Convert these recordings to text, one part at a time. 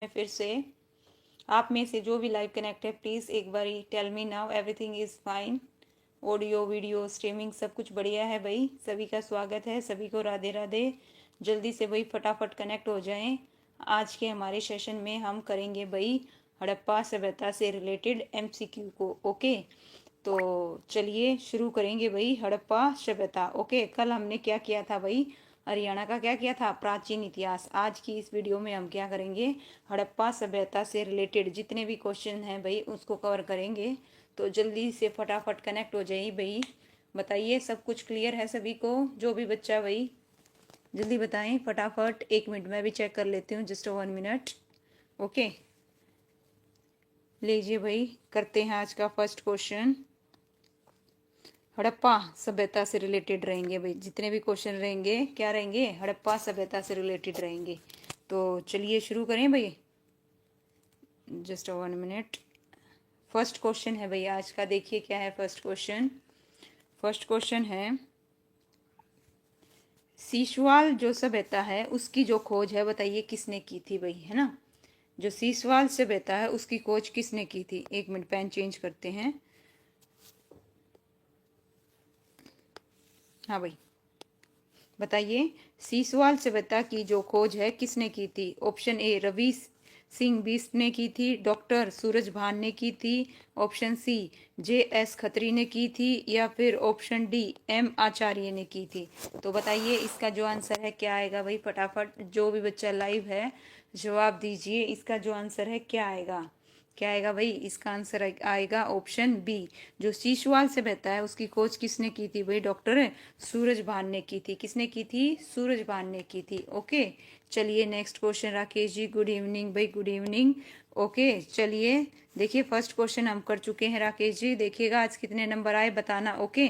फिर से आप में से जो भी लाइव कनेक्ट है प्लीज़ एक बारी tell me now everything is fine. Audio video streaming सब कुछ बढ़िया है भाई। सभी का स्वागत है, सभी को राधे राधे। जल्दी से भाई फटाफट कनेक्ट हो जाएं। आज के हमारे सेशन में हम करेंगे भाई हड़प्पा सभ्यता से रिलेटेड एमसीक्यू को। ओके, तो चलिए शुरू करेंगे भाई हड़प्पा सभ्यता। ओके, कल हमने क्या किया था भाई, हरियाणा का क्या किया था, प्राचीन इतिहास। आज की इस वीडियो में हम क्या करेंगे, हड़प्पा सभ्यता से रिलेटेड जितने भी क्वेश्चन हैं भाई उसको कवर करेंगे। तो जल्दी से फटाफट कनेक्ट हो जाइए भाई। बताइए सब कुछ क्लियर है सभी को? जो भी बच्चा भाई जल्दी बताएं फटाफट। 1 मिनट में भी चेक कर लेती हूँ, जस्ट 1 मिनट। ओके, लीजिए भाई करते हैं आज का फर्स्ट क्वेश्चन। हड़प्पा सभ्यता से रिलेटेड रहेंगे भाई, जितने भी क्वेश्चन रहेंगे क्या रहेंगे, हड़प्पा सभ्यता से रिलेटेड रहेंगे। तो चलिए शुरू करें भाई, जस्ट 1 मिनट। फर्स्ट क्वेश्चन है भाई आज का, देखिए क्या है फर्स्ट क्वेश्चन। फर्स्ट क्वेश्चन है सीसवाल जो सभ्यता है उसकी जो खोज है बताइए किसने की थी भाई, है ना। जो सीसवाल सभ्यता है उसकी खोज किसने की थी। 1 मिनट, पेन चेंज करते हैं। हाँ भाई बताइए, सीसवाल सभ्यता की जो खोज है किसने की थी। ऑप्शन ए रवि सिंह बिष्ट ने की थी, डॉक्टर सूरजभान ने की थी, ऑप्शन सी JS खत्री ने की थी, या फिर ऑप्शन डी M आचार्य ने की थी। तो बताइए इसका जो आंसर है क्या आएगा भाई, फटाफट जो भी बच्चा लाइव है जवाब दीजिए। इसका जो आंसर है क्या आएगा, क्या आएगा भाई। इसका आंसर आएगा ऑप्शन बी। जो सीसवाल से बहता है उसकी खोज किसने की थी भाई, डॉक्टर सूरजभान ने की थी। किसने की थी, सूरजभान ने की थी। ओके, चलिए next question Rakesh ji, good evening भाई, गुड इवनिंग। ओके चलिए देखिए फर्स्ट क्वेश्चन हम कर चुके हैं राकेश जी, देखिएगा आज कितने नंबर आए बताना। ओके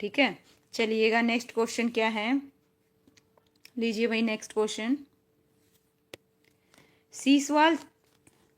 ठीक है, चलिएगा नेक्स्ट क्वेश्चन क्या है, लीजिए भाई नेक्स्ट क्वेश्चन। सीसवाल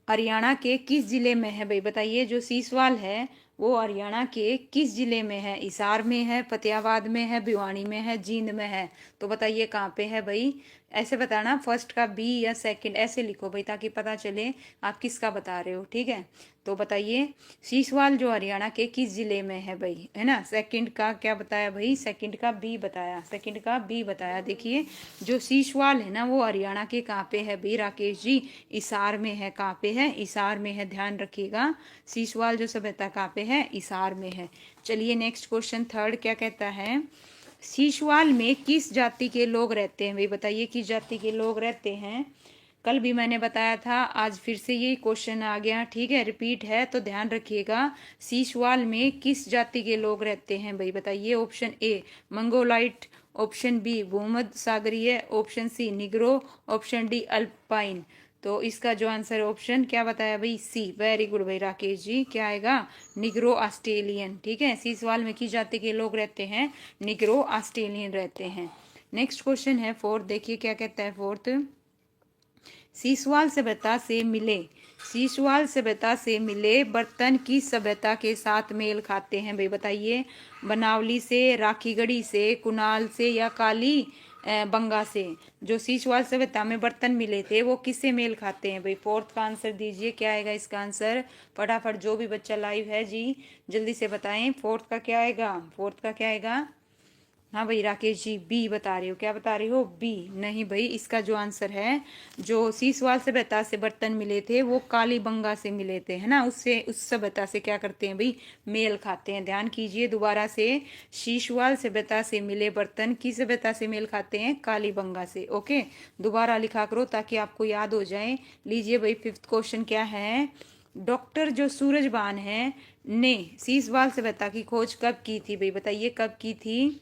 हरियाणा के किस जिले में है भाई, बताइए। जो सीसवाल है वो हरियाणा के किस जिले में है, हिसार में है, फतेहाबाद में है, भिवानी में है, जींद में है। तो बताइए कहाँ पे है भाई, ऐसे बताना, फर्स्ट का बी या सेकंड ऐसे लिखो भाई ताकि पता चले आप किसका बता रहे हो। ठीक है, तो बताइए सीसवाल जो हरियाणा के किस जिले में है भाई, है ना। सेकंड का क्या बताया भाई, सेकंड का बी बताया, सेकंड का बी बताया। देखिए जो सीसवाल है ना वो हरियाणा के कहाँ पे है भाई राकेश जी, हिसार में है। कहाँ पे है, हिसार में है, ध्यान रखिएगा। सीसवाल जो सभ्यता कहाँ पे है, हिसार में है। चलिए नेक्स्ट क्वेश्चन थर्ड क्या कहता है, सीसवाल में किस जाति के लोग रहते हैं भाई, बताइए किस जाति के लोग रहते हैं। कल भी मैंने बताया था, आज फिर से यही क्वेश्चन आ गया। ठीक है, रिपीट है तो ध्यान रखिएगा। सीसवाल में किस जाति के लोग रहते हैं भाई, बताइए। Option A Mongoloid, option B भूमध्य सागरीय, option C Negro, option D Alpine. तो इसका जो आंसर ऑप्शन क्या बताया भाई, सी। वेरी गुड भाई राकेश जी, क्या आएगा, निग्रो ऑस्ट्रेलियन। ठीक है, सी सवाल में किस जाति के लोग रहते हैं, निग्रो ऑस्ट्रेलियन रहते हैं। नेक्स्ट क्वेश्चन है फोर्थ, देखिए क्या कहता है फोर्थ। सीसवाल सभ्यता से मिले, सीसवाल सभ्यता से मिले बर्तन किस सभ्यता के साथ मेल खाते हैं भाई, बताइए। बनावली से, राखीगढ़ी से, कुणाल से, या काली बंगा से। जो सीसवाल सभ्यता में बर्तन मिले थे वो किससे मेल खाते हैं भाई, फोर्थ का आंसर दीजिए। क्या आएगा इसका आंसर, फटाफट जो भी बच्चा लाइव है जी जल्दी से बताएं। फोर्थ का क्या आएगा, फोर्थ का क्या आएगा। हाँ भाई राकेश जी बी बता रहे हो, क्या बता रहे हो, बी। नहीं भाई, इसका जो आंसर है, जो सीसवाल सभ्यता से बर्तन मिले थे वो कालीबंगा से मिले थे, है ना। उससे उस सभ्यता से क्या करते हैं भाई, मेल खाते हैं। ध्यान कीजिए दोबारा से, सीसवाल सभ्यता से मिले बर्तन किस सभ्यता से मेल खाते हैं, कालीबंगा से। ओके, दोबारा लिखा करो ताकि आपको याद हो जाए। लीजिए भाई फिफ्थ क्वेश्चन क्या है, डॉक्टर जो सूरजभान है ने सीसवाल सभ्यता की खोज कब की थी भाई, बताइए कब की थी,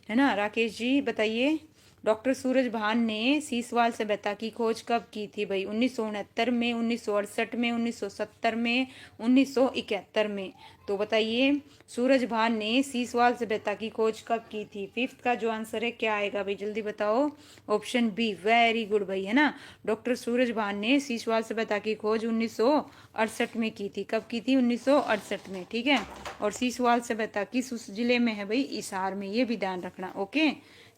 है ना राकेश जी बताइए। डॉक्टर सूरजभान ने सीसवाल सभ्यता की खोज कब की थी भाई, 1969 में, 1968 में, 1970 में, 1971 में। तो बताइए सूरजभान ने सीसवाल सभ्यता की खोज कब की थी। फिफ्थ का जो आंसर है क्या आएगा भाई, जल्दी बताओ। ऑप्शन बी, वेरी गुड भाई, है ना। डॉक्टर सूरजभान ने सीसवाल सभ्यता की खोज 1968 में की थी। कब की थी, 1968 में। ठीक है, और सीसवाल सभ्यता किस उस जिले में है भाई, हिसार में, ये भी ध्यान रखना। ओके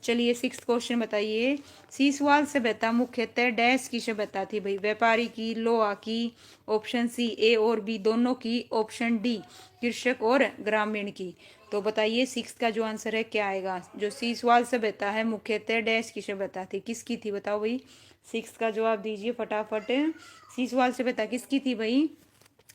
चलिए 6th क्वेश्चन बताइए। सीसवाल सभ्यता मुख्यतः डैश की सभ्यता थी भाई? व्यापारी की, लोहा की, ऑप्शन सी ए और बी दोनों की, ऑप्शन डी कृषक और ग्रामीण की। तो बताइए 6th का जो आंसर है क्या आएगा? जो सीसवाल सभ्यता है मुख्यतः डैश की सभ्यता थी, किसकी थी बताओ भाई? 6th का जवाब दीजिए फटाफट। सीसवाल सभ्यता किसकी थी भाई?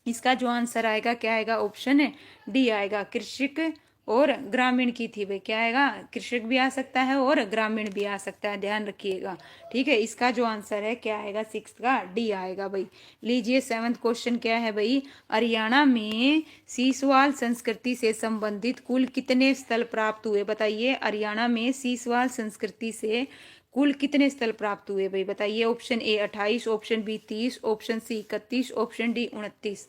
इसका जो आंसर आएगा क्या आएगा? ऑप्शन है डी आएगा, कृषक और ग्रामीण की थी भाई। क्या आएगा? कृषक भी आ सकता है और ग्रामीण भी आ सकता है, ध्यान रखिएगा। ठीक है, इसका जो आंसर है क्या आएगा? 6th का डी आएगा भाई। लीजिए 7th क्वेश्चन क्या है भाई? हरियाणा में सीसवाल संस्कृति से संबंधित कुल कितने स्थल प्राप्त हुए? बताइए हरियाणा में सीसवाल संस्कृति से कुल कितने स्थल प्राप्त हुए भाई? बताइए। Option A 28, option B 30, option C 31, option D 29।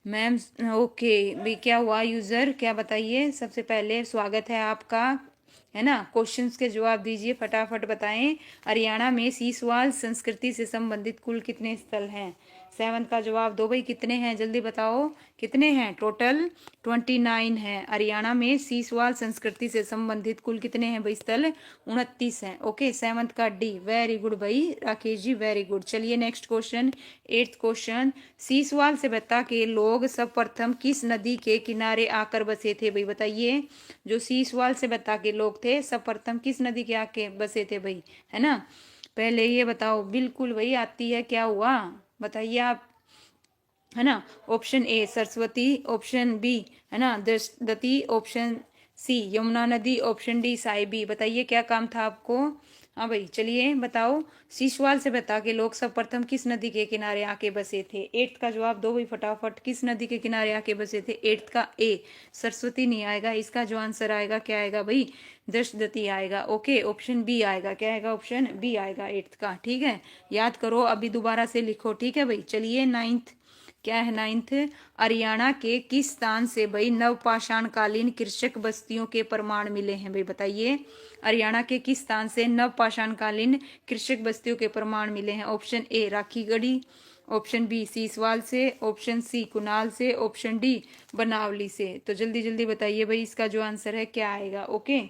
Ma'am okay भाई, क्या हुआ यूजर, क्या बताइए? सबसे पहले स्वागत है आपका, है ना। क्वेश्चंस के जवाब दीजिए फटाफट, बताएं। हरियाणा में सीसवाल संस्कृति से संबंधित कुल कितने स्थल हैं? 7th का जवाब दो भाई, कितने हैं जल्दी बताओ, कितने हैं? टोटल 29 है। हरियाणा में सीसवाल संस्कृति से संबंधित कुल कितने हैं भाई स्थल? 29 हैं। ओके, 7th का डी। वेरी गुड भाई राकेश जी, वेरी गुड। चलिए next question, 8th question. Siswal सभ्यता के लोग सर्वप्रथम किस नदी के किनारे आकर बसे थे भाई? बताइए। जो सीसवाल सभ्यता के लोग थे सर्वप्रथम किस नदी के आके बसे थे भाई, है ना? पहले ये बताओ। बिल्कुल वही आती है, क्या हुआ बताइए आप, है ना। Option A Saraswati, option B है ना दती, ऑप्शन सी यमुना नदी, ऑप्शन डी साइबी। बताइए क्या काम था आपको? हाँ भाई चलिए बताओ। सीसवाल से बता के लोग सर्वप्रथम किस नदी के किनारे आके बसे थे? 8th का जवाब दो भाई फटाफट, किस नदी के किनारे आके बसे थे? 8th का ए सरस्वती नहीं आएगा, इसका जो आंसर आएगा क्या आएगा भाई? दशदती आएगा। ओके, ऑप्शन बी आएगा। क्या आएगा? ऑप्शन बी आएगा 8th का। ठीक है, याद करो, अभी दोबारा से लिखो। ठीक है भाई, चलिए 9th क्या है? 9th, हरियाणा के किस स्थान से भाई नवपाषाण कालीन कृषक बस्तियों के प्रमाण मिले हैं भाई? बताइए। हरियाणा के किस स्थान से नवपाषाण कालीन कृषक बस्तियों के प्रमाण मिले हैं? Option A Rakhigarhi, option B Siswal से, ऑप्शन सी कुनाल से, ऑप्शन डी बनावली से। तो जल्दी जल्दी बताइए भाई, इसका जो आंसर है क्या आएगा? ओके,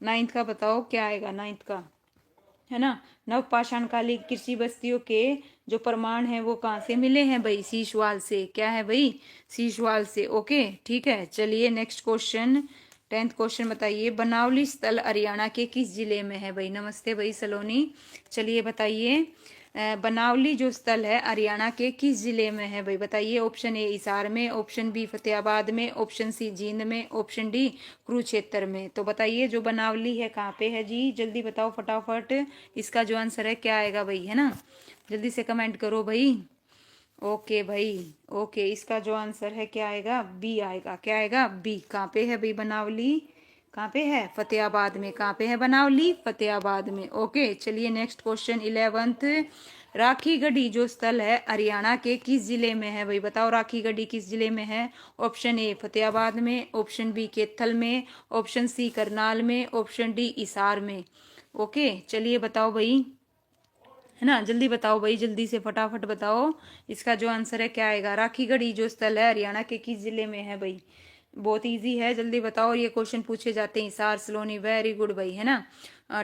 9th का बताओ क्या आएगा? 9th का, है ना। नवपाषाण कालीन कृषि बस्तियों के जो प्रमाण है वो कहाँ से मिले हैं भाई? सीसवाल से। क्या है भाई? सीसवाल से। ओके ठीक है, चलिए नेक्स्ट क्वेश्चन, 10th क्वेश्चन बताइए। बनावली स्थल हरियाणा के किस जिले में है भाई? नमस्ते भाई सलोनी। चलिए बताइए, बनावली जो स्थल है हरियाणा के किस जिले में है भाई? बताइए। ऑप्शन ए हिसार में, ऑप्शन बी फतेहाबाद में, ऑप्शन सी जींद में, ऑप्शन डी कुरुक्षेत्र में। तो बताइए जो बनावली है कहाँ पे है जी? जल्दी बताओ फटाफट, इसका जो आंसर है क्या आएगा भाई, है ना। जल्दी से कमेंट करो भाई। ओके भाई, ओके, इसका जो आंसर है क्या आएगा? बी आएगा। क्या आएगा? बी। कहाँ पे है भाई बनावली? कहाँ पे है? फतेहाबाद में। कहाँ पे है बनावली? फतेहाबाद में। ओके चलिए नेक्स्ट क्वेश्चन, 11th। राखीगढ़ी जो स्थल है हरियाणा के किस जिले में है भाई? बताओ राखीगढ़ी किस जिले में है? ऑप्शन ए फतेहाबाद में, ऑप्शन बी कैथल में, ऑप्शन सी करनाल में, ऑप्शन डी हिसार में। ओके चलिए बताओ भाई, है ना, जल्दी बताओ भाई, जल्दी से फटाफट बताओ, इसका जो आंसर है क्या आएगा? राखीगढ़ी जो स्थल है हरियाणा के किस जिले में है भाई? बहुत इजी है, जल्दी बताओ। और ये क्वेश्चन पूछे जाते हैं हिसार सलोनी, वेरी गुड भाई, है ना।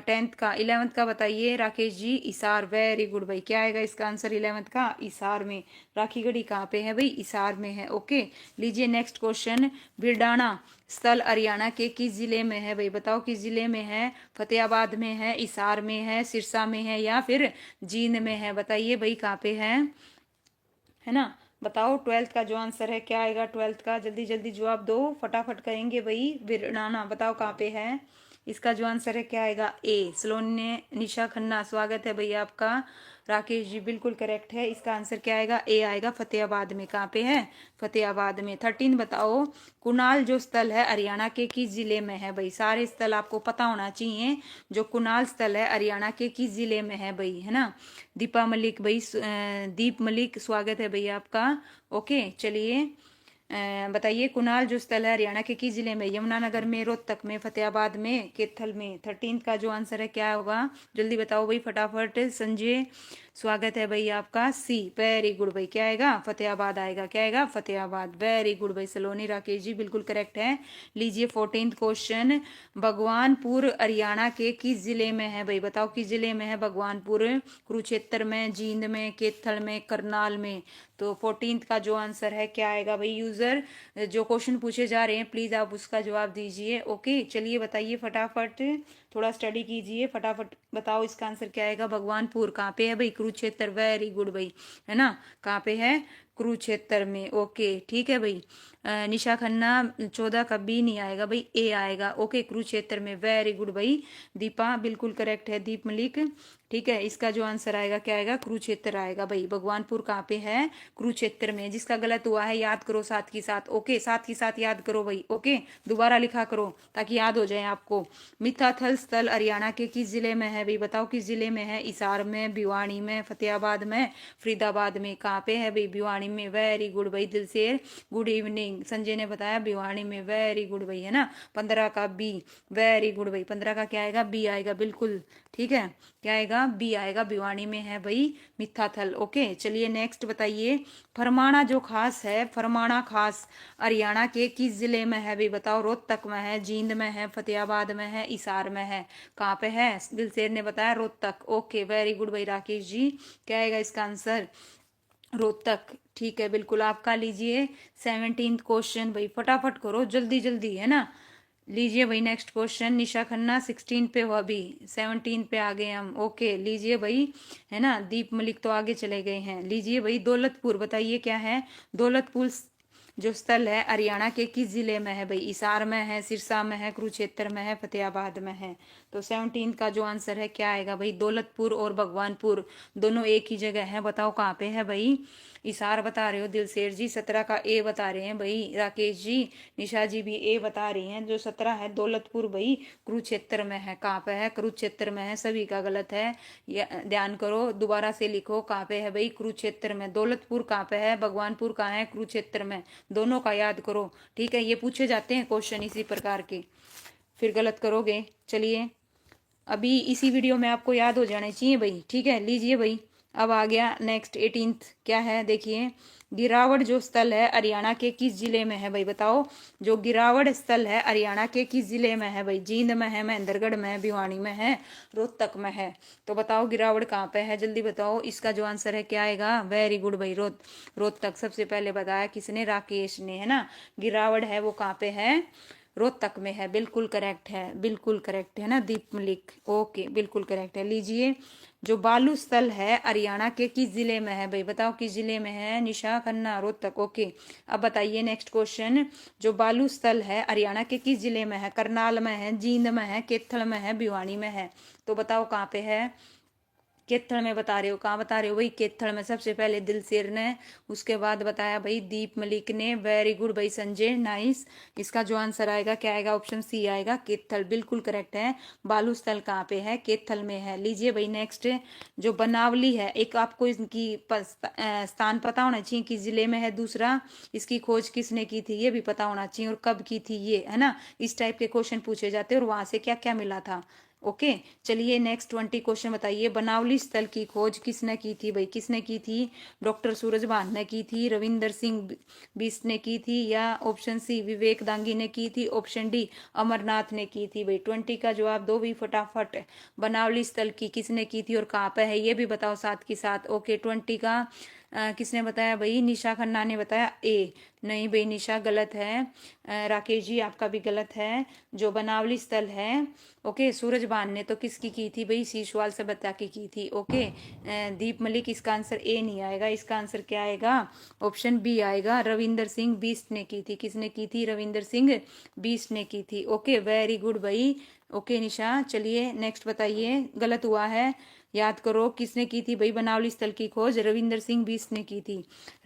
10th का, 11th का बताइए राकेश जी। हिसार, वेरी गुड भाई। क्या आएगा इसका आंसर 11th का? हिसार में। राखीगढ़ी कहाँ पे है भाई? हिसार में है। ओके लीजिए नेक्स्ट क्वेश्चन, बिरडाना स्थल हरियाणा के किस जिले में है भाई? बताओ किस जिले में है? फतेहाबाद में है, हिसार में है, सिरसा में है या फिर जींद में है? बताइए भाई कहाँ पे है ना। बताओ 12th का जो आंसर है क्या आएगा? 12th का जल्दी जल्दी जवाब दो, फटाफट करेंगे भाई। बिरनाना बताओ कहाँ पे है? इसका जो आंसर है क्या आएगा? ए सलोनी ने, निशा खन्ना स्वागत है भैया आपका। राकेश जी बिल्कुल करेक्ट है, इसका आंसर क्या आएगा? ए आएगा, फतेहाबाद में। कहाँ पे है? फतेहाबाद में। 13 बताओ, कुनाल जो स्थल है हरियाणा के किस जिले में है भाई? सारे स्थल आपको पता होना चाहिए। जो कुनाल स्थल है हरियाणा के किस जिले में है भाई, है ना। दीपा मलिक भाई, दीप मलिक स्वागत है भैया आपका। ओके चलिए बताइए, कुनाल जो स्थल है हरियाणा के किस जिले में? यमुनानगर में, रोहतक में, फतेहाबाद में, कैथल में। 13th का जो आंसर है क्या होगा? जल्दी बताओ भाई फटाफट। संजय स्वागत है भाई आपका। सी, वेरी गुड भाई। क्या आएगा? फतेहाबाद आएगा। क्या आएगा? फतेहाबाद। वेरी गुड भाई सलोनी राकेश जी, बिल्कुल करेक्ट है। लीजिए 14th क्वेश्चन। भगवानपुर हरियाणा के किस जिले में है भाई? बताओ किस जिले में है भगवानपुर? कुरुक्षेत्र में, जींद में, कैथल में, करनाल में? तो 14th का जो आंसर है क्या आएगा भाई? यूजर जो क्वेश्चन पूछे जा रहे हैं प्लीज आप उसका जवाब दीजिए। ओके चलिए बताइए फटाफट, थोड़ा स्टडी कीजिए, फटाफट बताओ इसका आंसर क्या आएगा। भगवानपुर कहाँ पे है भाई? कुरुक्षेत्र। वेरी गुड भाई, है ना? कहाँ पे है? कुरुक्षेत्र में। ओके ठीक है भाई। निशा खन्ना 14 का बी नहीं आएगा भाई, ए आएगा। ओके कुरुक्षेत्र में। वेरी गुड भाई। दीपा बिल्कुल करेक्ट है, दीप मलिक। ठीक है, इसका जो आंसर आएगा क्या आएगा? कुरुक्षेत्र आएगा भाई। भगवानपुर कहाँ पे है? कुरुक्षेत्र में। जिसका गलत हुआ है याद करो साथ के साथ। ओके साथ के साथ याद करो भाई। ओके दोबारा लिखा करो ताकि याद हो जाए आपको। मिथाथल स्थल हरियाणा के किस जिले में है भाई? बताओ किस जिले में है? हिसार में, भिवानी में, फतेहाबाद में, फरीदाबाद में? कहाँ पे है भाई? भिवानी में। वेरी गुड भाई दिलसेर, गुड इवनिंग। संजय ने बताया भिवानी में। वेरी गुड भाई, है ना? 15 का बी। वेरी गुड भाई। 15 का क्या आएगा? बी आएगा बिल्कुल। ठीक है, क्या आएगा? बी आएगा। भिवानी में है भाई मिथाथल। ओके चलिए नेक्स्ट बताइए। फरमाना जो खास है, फरमाना खास हरियाणा के किस जिले में है भाई? बताओ। रोहतक में है, जींद में है, फतेहाबाद में है, हिसार में है? कहाँ पे है? दिलसेर ने बताया रोहतक। ओके वेरी गुड भाई राकेश जी। क्या आएगा इसका आंसर? रोहतक। ठीक है बिल्कुल आपका। लीजिए 17th क्वेश्चन भाई, फटाफट करो जल्दी जल्दी, है ना? लीजिए भाई नेक्स्ट क्वेश्चन। निशा खन्ना 16 पे हो, अभी 17 पे आ गए हम। ओके लीजिए भाई, है ना? दीप मलिक तो आगे चले गए हैं। लीजिए भाई दौलतपुर, बताइए क्या है? दौलतपुर जो स्थल है हरियाणा के किस जिले में है भाई? हिसार में है, सिरसा में है, कुरुक्षेत्र में है, फतेहाबाद में है? तो 17 का जो आंसर है क्या आएगा भाई? दौलतपुर और भगवानपुर दोनों एक ही जगह है। बताओ कहाँ पे है भाई? हिसार बता रहे हो दिलसेर जी, 17 का ए बता रहे हैं भाई राकेश जी। निशा जी भी ए बता रही हैं। जो 17 है दौलतपुर भाई कुरुक्षेत्र में है। कहाँ पे है? कुरुक्षेत्र में है। सभी का गलत है, ध्यान करो। दोबारा से लिखो, कहाँ पे है भाई? कुरुक्षेत्र में। दौलतपुर कहाँ पे है? भगवानपुर कहाँ है? कुरुक्षेत्र में। दोनों का याद करो। ठीक है, ये पूछे जाते हैं क्वेश्चन इसी प्रकार के, फिर गलत करोगे। चलिए अभी इसी वीडियो में आपको याद हो जाने चाहिए भाई। ठीक है लीजिए भाई, अब आ गया नेक्स्ट 18th। क्या है देखिए। गिरावट जो स्थल है हरियाणा के किस जिले में है भाई? बताओ। जो गिरावट स्थल है हरियाणा के किस जिले में है भाई? जींद में है, महेंद्रगढ़ में है, भिवानी में है, रोहतक में है? तो बताओ गिरावट कहाँ पे है? जल्दी बताओ इसका जो आंसर है क्या आएगा? वेरी गुड भाई रोहतक। सबसे पहले बताया किसने? राकेश ने, है ना? गिरावट है वो कहाँ पे है? रोहतक में है। बिल्कुल करेक्ट है, बिल्कुल करेक्ट है ना दीप मलिक? ओके बिल्कुल करेक्ट है। लीजिए जो बालू स्थल है हरियाणा के किस जिले में है भाई? बताओ किस जिले में है? निशा खन्ना रोहतक। ओके अब बताइए नेक्स्ट क्वेश्चन। जो बालू स्थल है हरियाणा के किस जिले में है? करनाल में है, जींद में है, कैथल में है, भिवानी में है? तो बताओ कहाँ पे है? कैथल में बता रहे हो। कहाँ बता रहे हो भाई? कैथल में। सबसे पहले दिलसेर ने, उसके बाद बताया भाई दीप मलिक ने। वेरी गुड भाई संजय, नाइस। इसका जो आंसर आएगा क्या आएगा? ऑप्शन सी आएगा, कैथल। बिल्कुल करेक्ट है। बालू स्थल कहाँ पे है? कैथल में है। लीजिए भाई नेक्स्ट। जो बनावली है, एक आपको इनकी स्थान पता होना चाहिए किस जिले में है। दूसरा इसकी खोज किसने की थी ये भी पता होना चाहिए, और कब की थी ये, है ना? इस टाइप के क्वेश्चन पूछे जाते हैं, और वहां से क्या क्या मिला था। ओके चलिए नेक्स्ट 20 क्वेश्चन बताइए। बनावली स्थल की खोज किसने की थी भाई? किसने की थी? डॉक्टर सूरजभान ने की थी, रविंदर सिंह बिष्ट ने की थी, या ऑप्शन सी विवेक दांगी ने की थी, ऑप्शन डी अमरनाथ ने की थी भाई? 20 का जवाब दो भी फटाफट। बनावली स्थल की किसने की थी और कहाँ पे है ये भी बताओ साथ के साथ। ओके 20 का किसने बताया भाई? निशा खन्ना ने बताया ए। नहीं भाई निशा गलत है। राकेश जी आपका भी गलत है। जो बनावली स्थल है, ओके सूरजभान ने तो किसकी की थी भाई? सीशवाल से बता के की थी। ओके दीप मलिक, इसका आंसर ए नहीं आएगा, इसका आंसर क्या आएगा? ऑप्शन बी आएगा, रविंदर सिंह बिष्ट ने की थी। किसने की थी? रविंदर सिंह बिष्ट ने की थी। ओके वेरी गुड भाई। ओके निशा चलिए नेक्स्ट बताइए। गलत हुआ है, याद करो किसने की थी भाई बनावली स्थल की खोज? रविंदर सिंह बिष्ट ने की थी।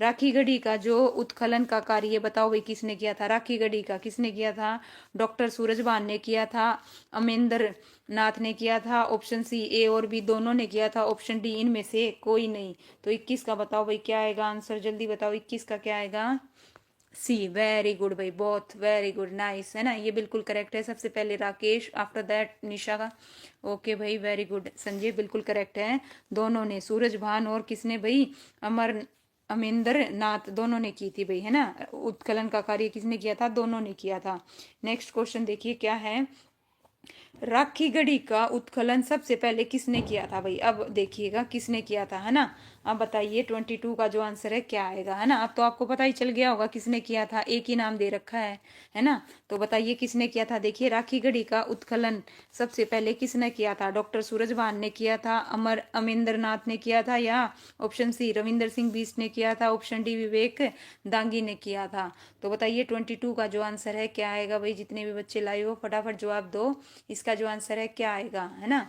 राखी गढ़ी का जो उत्खनन का कार्य बताओ भाई किसने किया था? राखी गढ़ी का किसने किया था? डॉक्टर सूरजभान ने किया था, अमेंद्र नाथ ने किया था, ऑप्शन सी ए और बी दोनों ने किया था, ऑप्शन डी इनमें से कोई नहीं? तो 21 का बताओ भाई क्या आएगा आंसर? जल्दी बताओ 21 का क्या आएगा? सी, वेरी गुड भाई, बहुत वेरी गुड, नाइस, है ना, ये बिल्कुल करेक्ट है। सबसे पहले राकेश, आफ्टर दैट निशा का। ओके भाई, वेरी गुड संजय, बिल्कुल करेक्ट है। दोनों ने, सूरज भान और किसने भाई, अमर अमेंद्र नाथ, दोनों ने की थी भाई, है ना। उत्खनन का कार्य किसने किया था, दोनों ने किया था। नेक्स्ट क्वेश्चन देखिए क्या है। राखी गढ़ी का उत्खनन सबसे पहले किसने किया था भाई, अब देखिएगा किसने किया था, है ना। अब बताइए 22 का जो आंसर है क्या आएगा, है ना। अब तो आपको पता ही चल गया होगा किसने किया था, एक ही नाम दे रखा है ना। तो बताइए किसने किया था। देखिए राखी गढ़ी का उत्खनन सबसे पहले किसने किया था, डॉक्टर सूरजभान ने किया था, अमर अमेंद्र नाथ ने किया था, या ऑप्शन सी रविंदर सिंह बिष्ट ने किया था, ऑप्शन डी विवेक दांगी ने किया था। तो बताइए 22 का जो आंसर है क्या आएगा भाई, जितने भी बच्चे लाए हो फटाफट जवाब दो। इसका जो आंसर है क्या आएगा, है ना।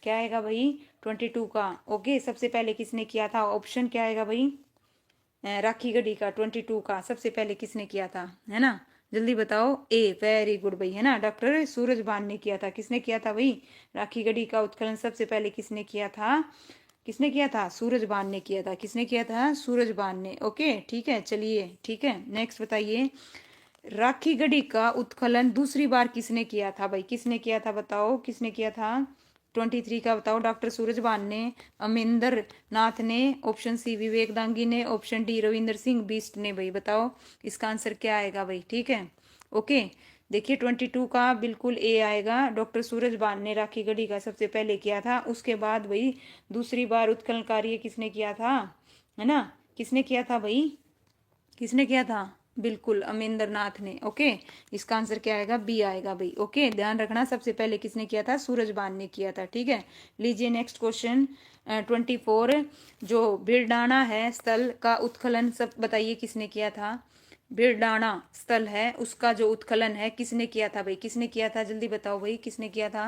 क्या आएगा भाई 22 का। ओके, सबसे पहले किसने किया था, ऑप्शन क्या आएगा भाई, राखी गढ़ी का 22 का सबसे पहले किसने किया था, है ना। जल्दी बताओ। ए, वेरी गुड भाई, है ना, डॉक्टर सूरजभान ने किया था। किसने किया था भाई, राखी गढ़ी का उत्खनन सबसे पहले किसने किया था, किसने किया था, सूरजभान ने किया था। किसने किया था, सूरजभान ने। ओके ठीक है, चलिए ठीक है, नेक्स्ट बताइए। राखी गढ़ी का उत्खनन दूसरी बार किसने किया था भाई, किसने किया था बताओ, किसने किया था। 23 का बताओ, डॉक्टर सूरजभान ने, अमेंद्र नाथ ने, ऑप्शन सी विवेक दांगी ने, ऑप्शन डी रविंदर सिंह बिष्ट ने भाई, बताओ इसका आंसर क्या आएगा भाई, ठीक है। ओके, देखिए 22 का बिल्कुल ए आएगा। डॉक्टर सूरजभान ने राखी गढ़ी का सबसे पहले किया था, उसके बाद भाई दूसरी बार उत्खनन कार्य किसने किया था, है ना। किसने किया था भाई, किसने किया था, बिल्कुल अमरिंदर नाथ ने। ओके, इसका आंसर क्या आएगा, बी आएगा भाई। ओके, ध्यान रखना सबसे पहले किसने किया था, सूरजबान ने किया था, ठीक है। लीजिए नेक्स्ट क्वेश्चन 24। जो भिड़डाना है स्थल का उत्खनन सब बताइए किसने किया था। भिड़डाना स्थल है उसका जो उत्खनन है किसने किया था भाई, किसने किया था, जल्दी बताओ भाई किसने किया था।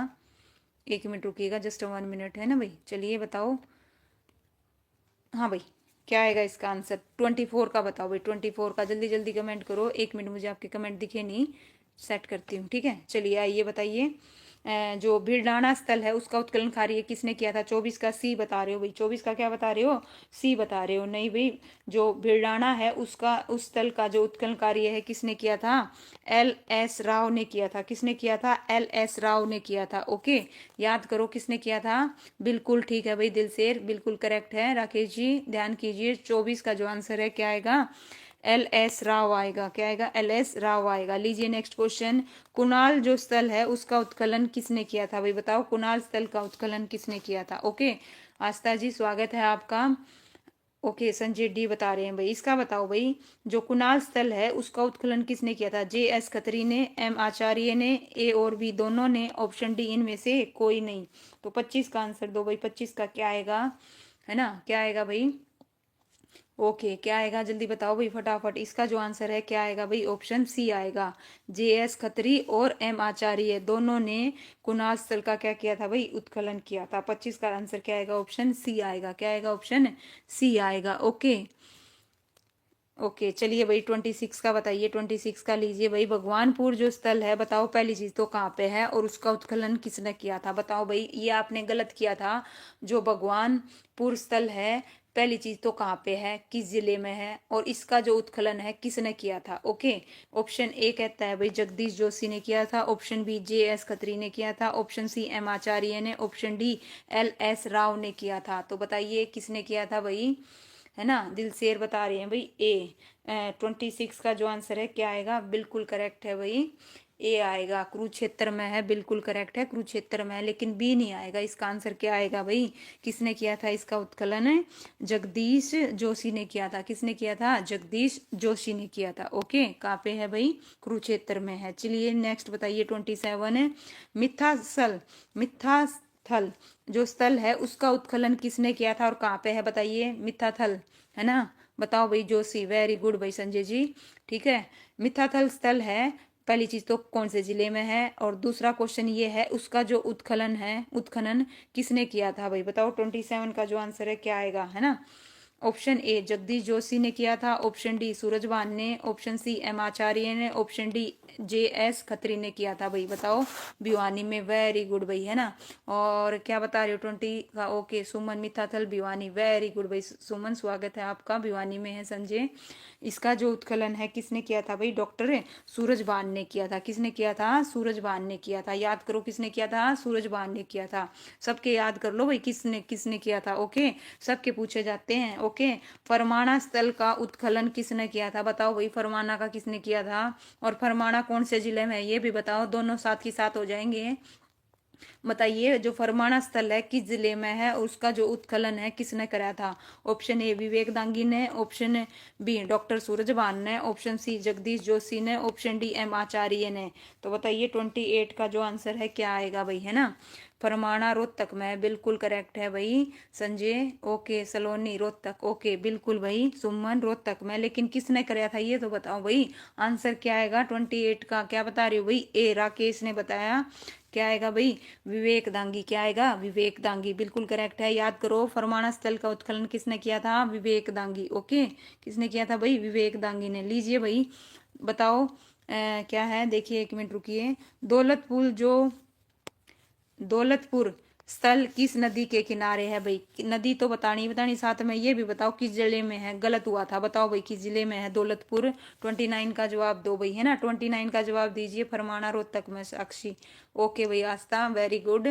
एक मिनट रुकिएगा, जस्ट 1 मिनट, है ना भाई, चलिए बताओ। हाँ भाई, क्या आएगा इसका आंसर, 24 का बताओ भाई, 24 का, जल्दी जल्दी कमेंट करो, 1 मिनट, मुझे आपके कमेंट दिखे नहीं, सेट करती हूँ, ठीक है। चलिए आइए बताइए। जो भिड़डाना स्थल है उसका उत्खनन कार्य किसने किया था। 24 का सी बता रहे हो भाई, 24 का क्या बता रहे हो, सी बता रहे हो, नहीं भाई। जो भिड़डाना है उसका, उस स्थल का जो उत्खनन कार्य है किसने किया था, LS राव ने किया था। किसने किया था, LS राव ने किया था। ओके, याद करो किसने किया था। बिल्कुल ठीक है भाई, दिलसेर बिल्कुल करेक्ट है। राकेश जी ध्यान कीजिए, 24 का जो आंसर है क्या आएगा, LS राव आएगा। क्या आएगा, LS राव आएगा। लीजिए नेक्स्ट क्वेश्चन। कुणाल जो स्थल है उसका उत्खनन किसने किया था भाई, बताओ कुणाल स्थल का उत्खनन किसने किया था। ओके, आस्था जी स्वागत है आपका। ओके, संजय डी बता रहे हैं भाई, इसका बताओ भाई। जो कुणाल स्थल है उसका उत्खनन किसने किया था, JS खत्री ने, M आचार्य ने, ए और बी दोनों ने, ऑप्शन डी इनमें से कोई नहीं। तो 25 का आंसर दो भाई, 25 का क्या आएगा, है ना, क्या आएगा भाई। ओके, क्या आएगा जल्दी बताओ भाई फटाफट, इसका जो आंसर है क्या आएगा भाई, ऑप्शन सी आएगा। JS खत्री और M आचार्य दोनों ने कुणाल स्थल का क्या किया था भाई, उत्खनन किया था। 25 का आंसर क्या आएगा, ऑप्शन सी आएगा। क्या आएगा, ऑप्शन सी आएगा। ओके ओके, चलिए भाई 26 का बताइए। 26 का लीजिए भाई। भगवानपुर जो स्थल है बताओ, पहली चीज तो कहाँ पे है और उसका उत्खनन किसने किया था, बताओ भाई, ये आपने गलत किया था। जो भगवानपुर स्थल है पहली चीज तो कहाँ पे है, किस जिले में है, और इसका जो उत्खनन है किसने किया था। ओके, ऑप्शन ए कहता है भाई जगदीश जोशी ने किया था, ऑप्शन बी JS खत्री ने किया था, ऑप्शन सी M आचार्य ने, ऑप्शन डी LS राव ने किया था। तो बताइए किसने किया था भाई, है ना। दिलसेर बता रहे हैं भाई ए। 26 का जो आंसर है क्या आएगा, बिल्कुल करेक्ट है भाई, ए आएगा। कुरुक्षेत्र में है, बिल्कुल करेक्ट है, कुरुक्षेत्र में है, लेकिन बी नहीं आएगा। इसका आंसर क्या आएगा भाई, किसने किया था इसका उत्खनन, जगदीश जोशी ने किया था। किसने किया था, जगदीश जोशी ने किया था। ओके, कहाँ पे है भाई, कुरुक्षेत्र में है। चलिए नेक्स्ट बताइए 27 है। मिथासल, मिथास्थल जो स्थल है उसका उत्खनन किसने किया था और कहाँ पे है बताइए, मिथाथल, है ना। बताओ भाई जोशी, वेरी गुड भाई संजय जी, ठीक है। मिथाथल स्थल है, पहली चीज तो कौन से जिले में है, और दूसरा क्वेश्चन ये है उसका जो उत्खनन है, उत्खनन किसने किया था भाई, बताओ 27 का जो आंसर है क्या आएगा, है ना। ऑप्शन ए जगदीश जोशी ने किया था, ऑप्शन डी सूरजभान ने, ऑप्शन सी एम आचार्य ने, option D J S Khatri ने किया था। भाई बताओ भिवानी में। वेरी गुड भाई, है ना। और क्या बता रहे हो 20 का? ओके सुमन मिथाथल भिवानी, वेरी गुड भाई सुमन, स्वागत है आपका। भिवानी में है संजय। इसका जो उत्खनन है किसने किया था भाई? डॉक्टर सूरजभान ने किया था। किसने किया था? सूरजभान ने किया था। याद करो किसने किया था? सूरजभान ने किया था। सबके याद कर लो भाई किसने किसने किया था। ओके सबके पूछे जाते हैं। ओके फरमाना स्थल का उत्खनन किसने किया था? बताओ भाई फरमाना का किसने किया था? और फरमाना कौन से जिले में है ये भी बताओ, दोनों साथ ही साथ हो जाएंगे। बताइए जो फरमाना स्थल है किस जिले में है, उसका जो उत्खनन है किसने कराया था? ऑप्शन ए विवेक दांगी ने, ऑप्शन बी डॉक्टर सूरजभान ने, ऑप्शन सी जगदीश जोशी ने, ऑप्शन डी एम आचार्य ने। तो बताइए 28 का जो आंसर है क्या आएगा भाई, है ना। फरमाना रोहतक में, बिल्कुल करेक्ट है भाई संजय। ओके सलोनी रोहतक, ओके बिल्कुल भाई सुमन रोहतक में। लेकिन किसने कराया था ये तो बताओ भाई। आंसर क्या आएगा 28 का? क्या बता रही हो भाई? ए राकेश ने बताया। क्या आएगा भाई? विवेक दांगी। क्या आएगा? विवेक दांगी, बिल्कुल करेक्ट है। याद करो फरमाना स्थल का उत्खनन किसने किया था? विवेक दांगी। ओके किसने किया था भाई? विवेक दांगी ने। लीजिए भाई बताओ क्या है, देखिए 1 मिनट रुकिए। दौलतपुर स्थल किस नदी के किनारे है भाई? नदी तो बतानी बतानी, साथ में ये भी बताओ किस जिले में है। गलत हुआ था, बताओ भाई किस जिले में है दौलतपुर। 29 का जवाब दो भाई, है ना। 29 का जवाब दीजिए। फरमाना रोहतक में साक्षी। ओके भाई आस्था, वेरी गुड।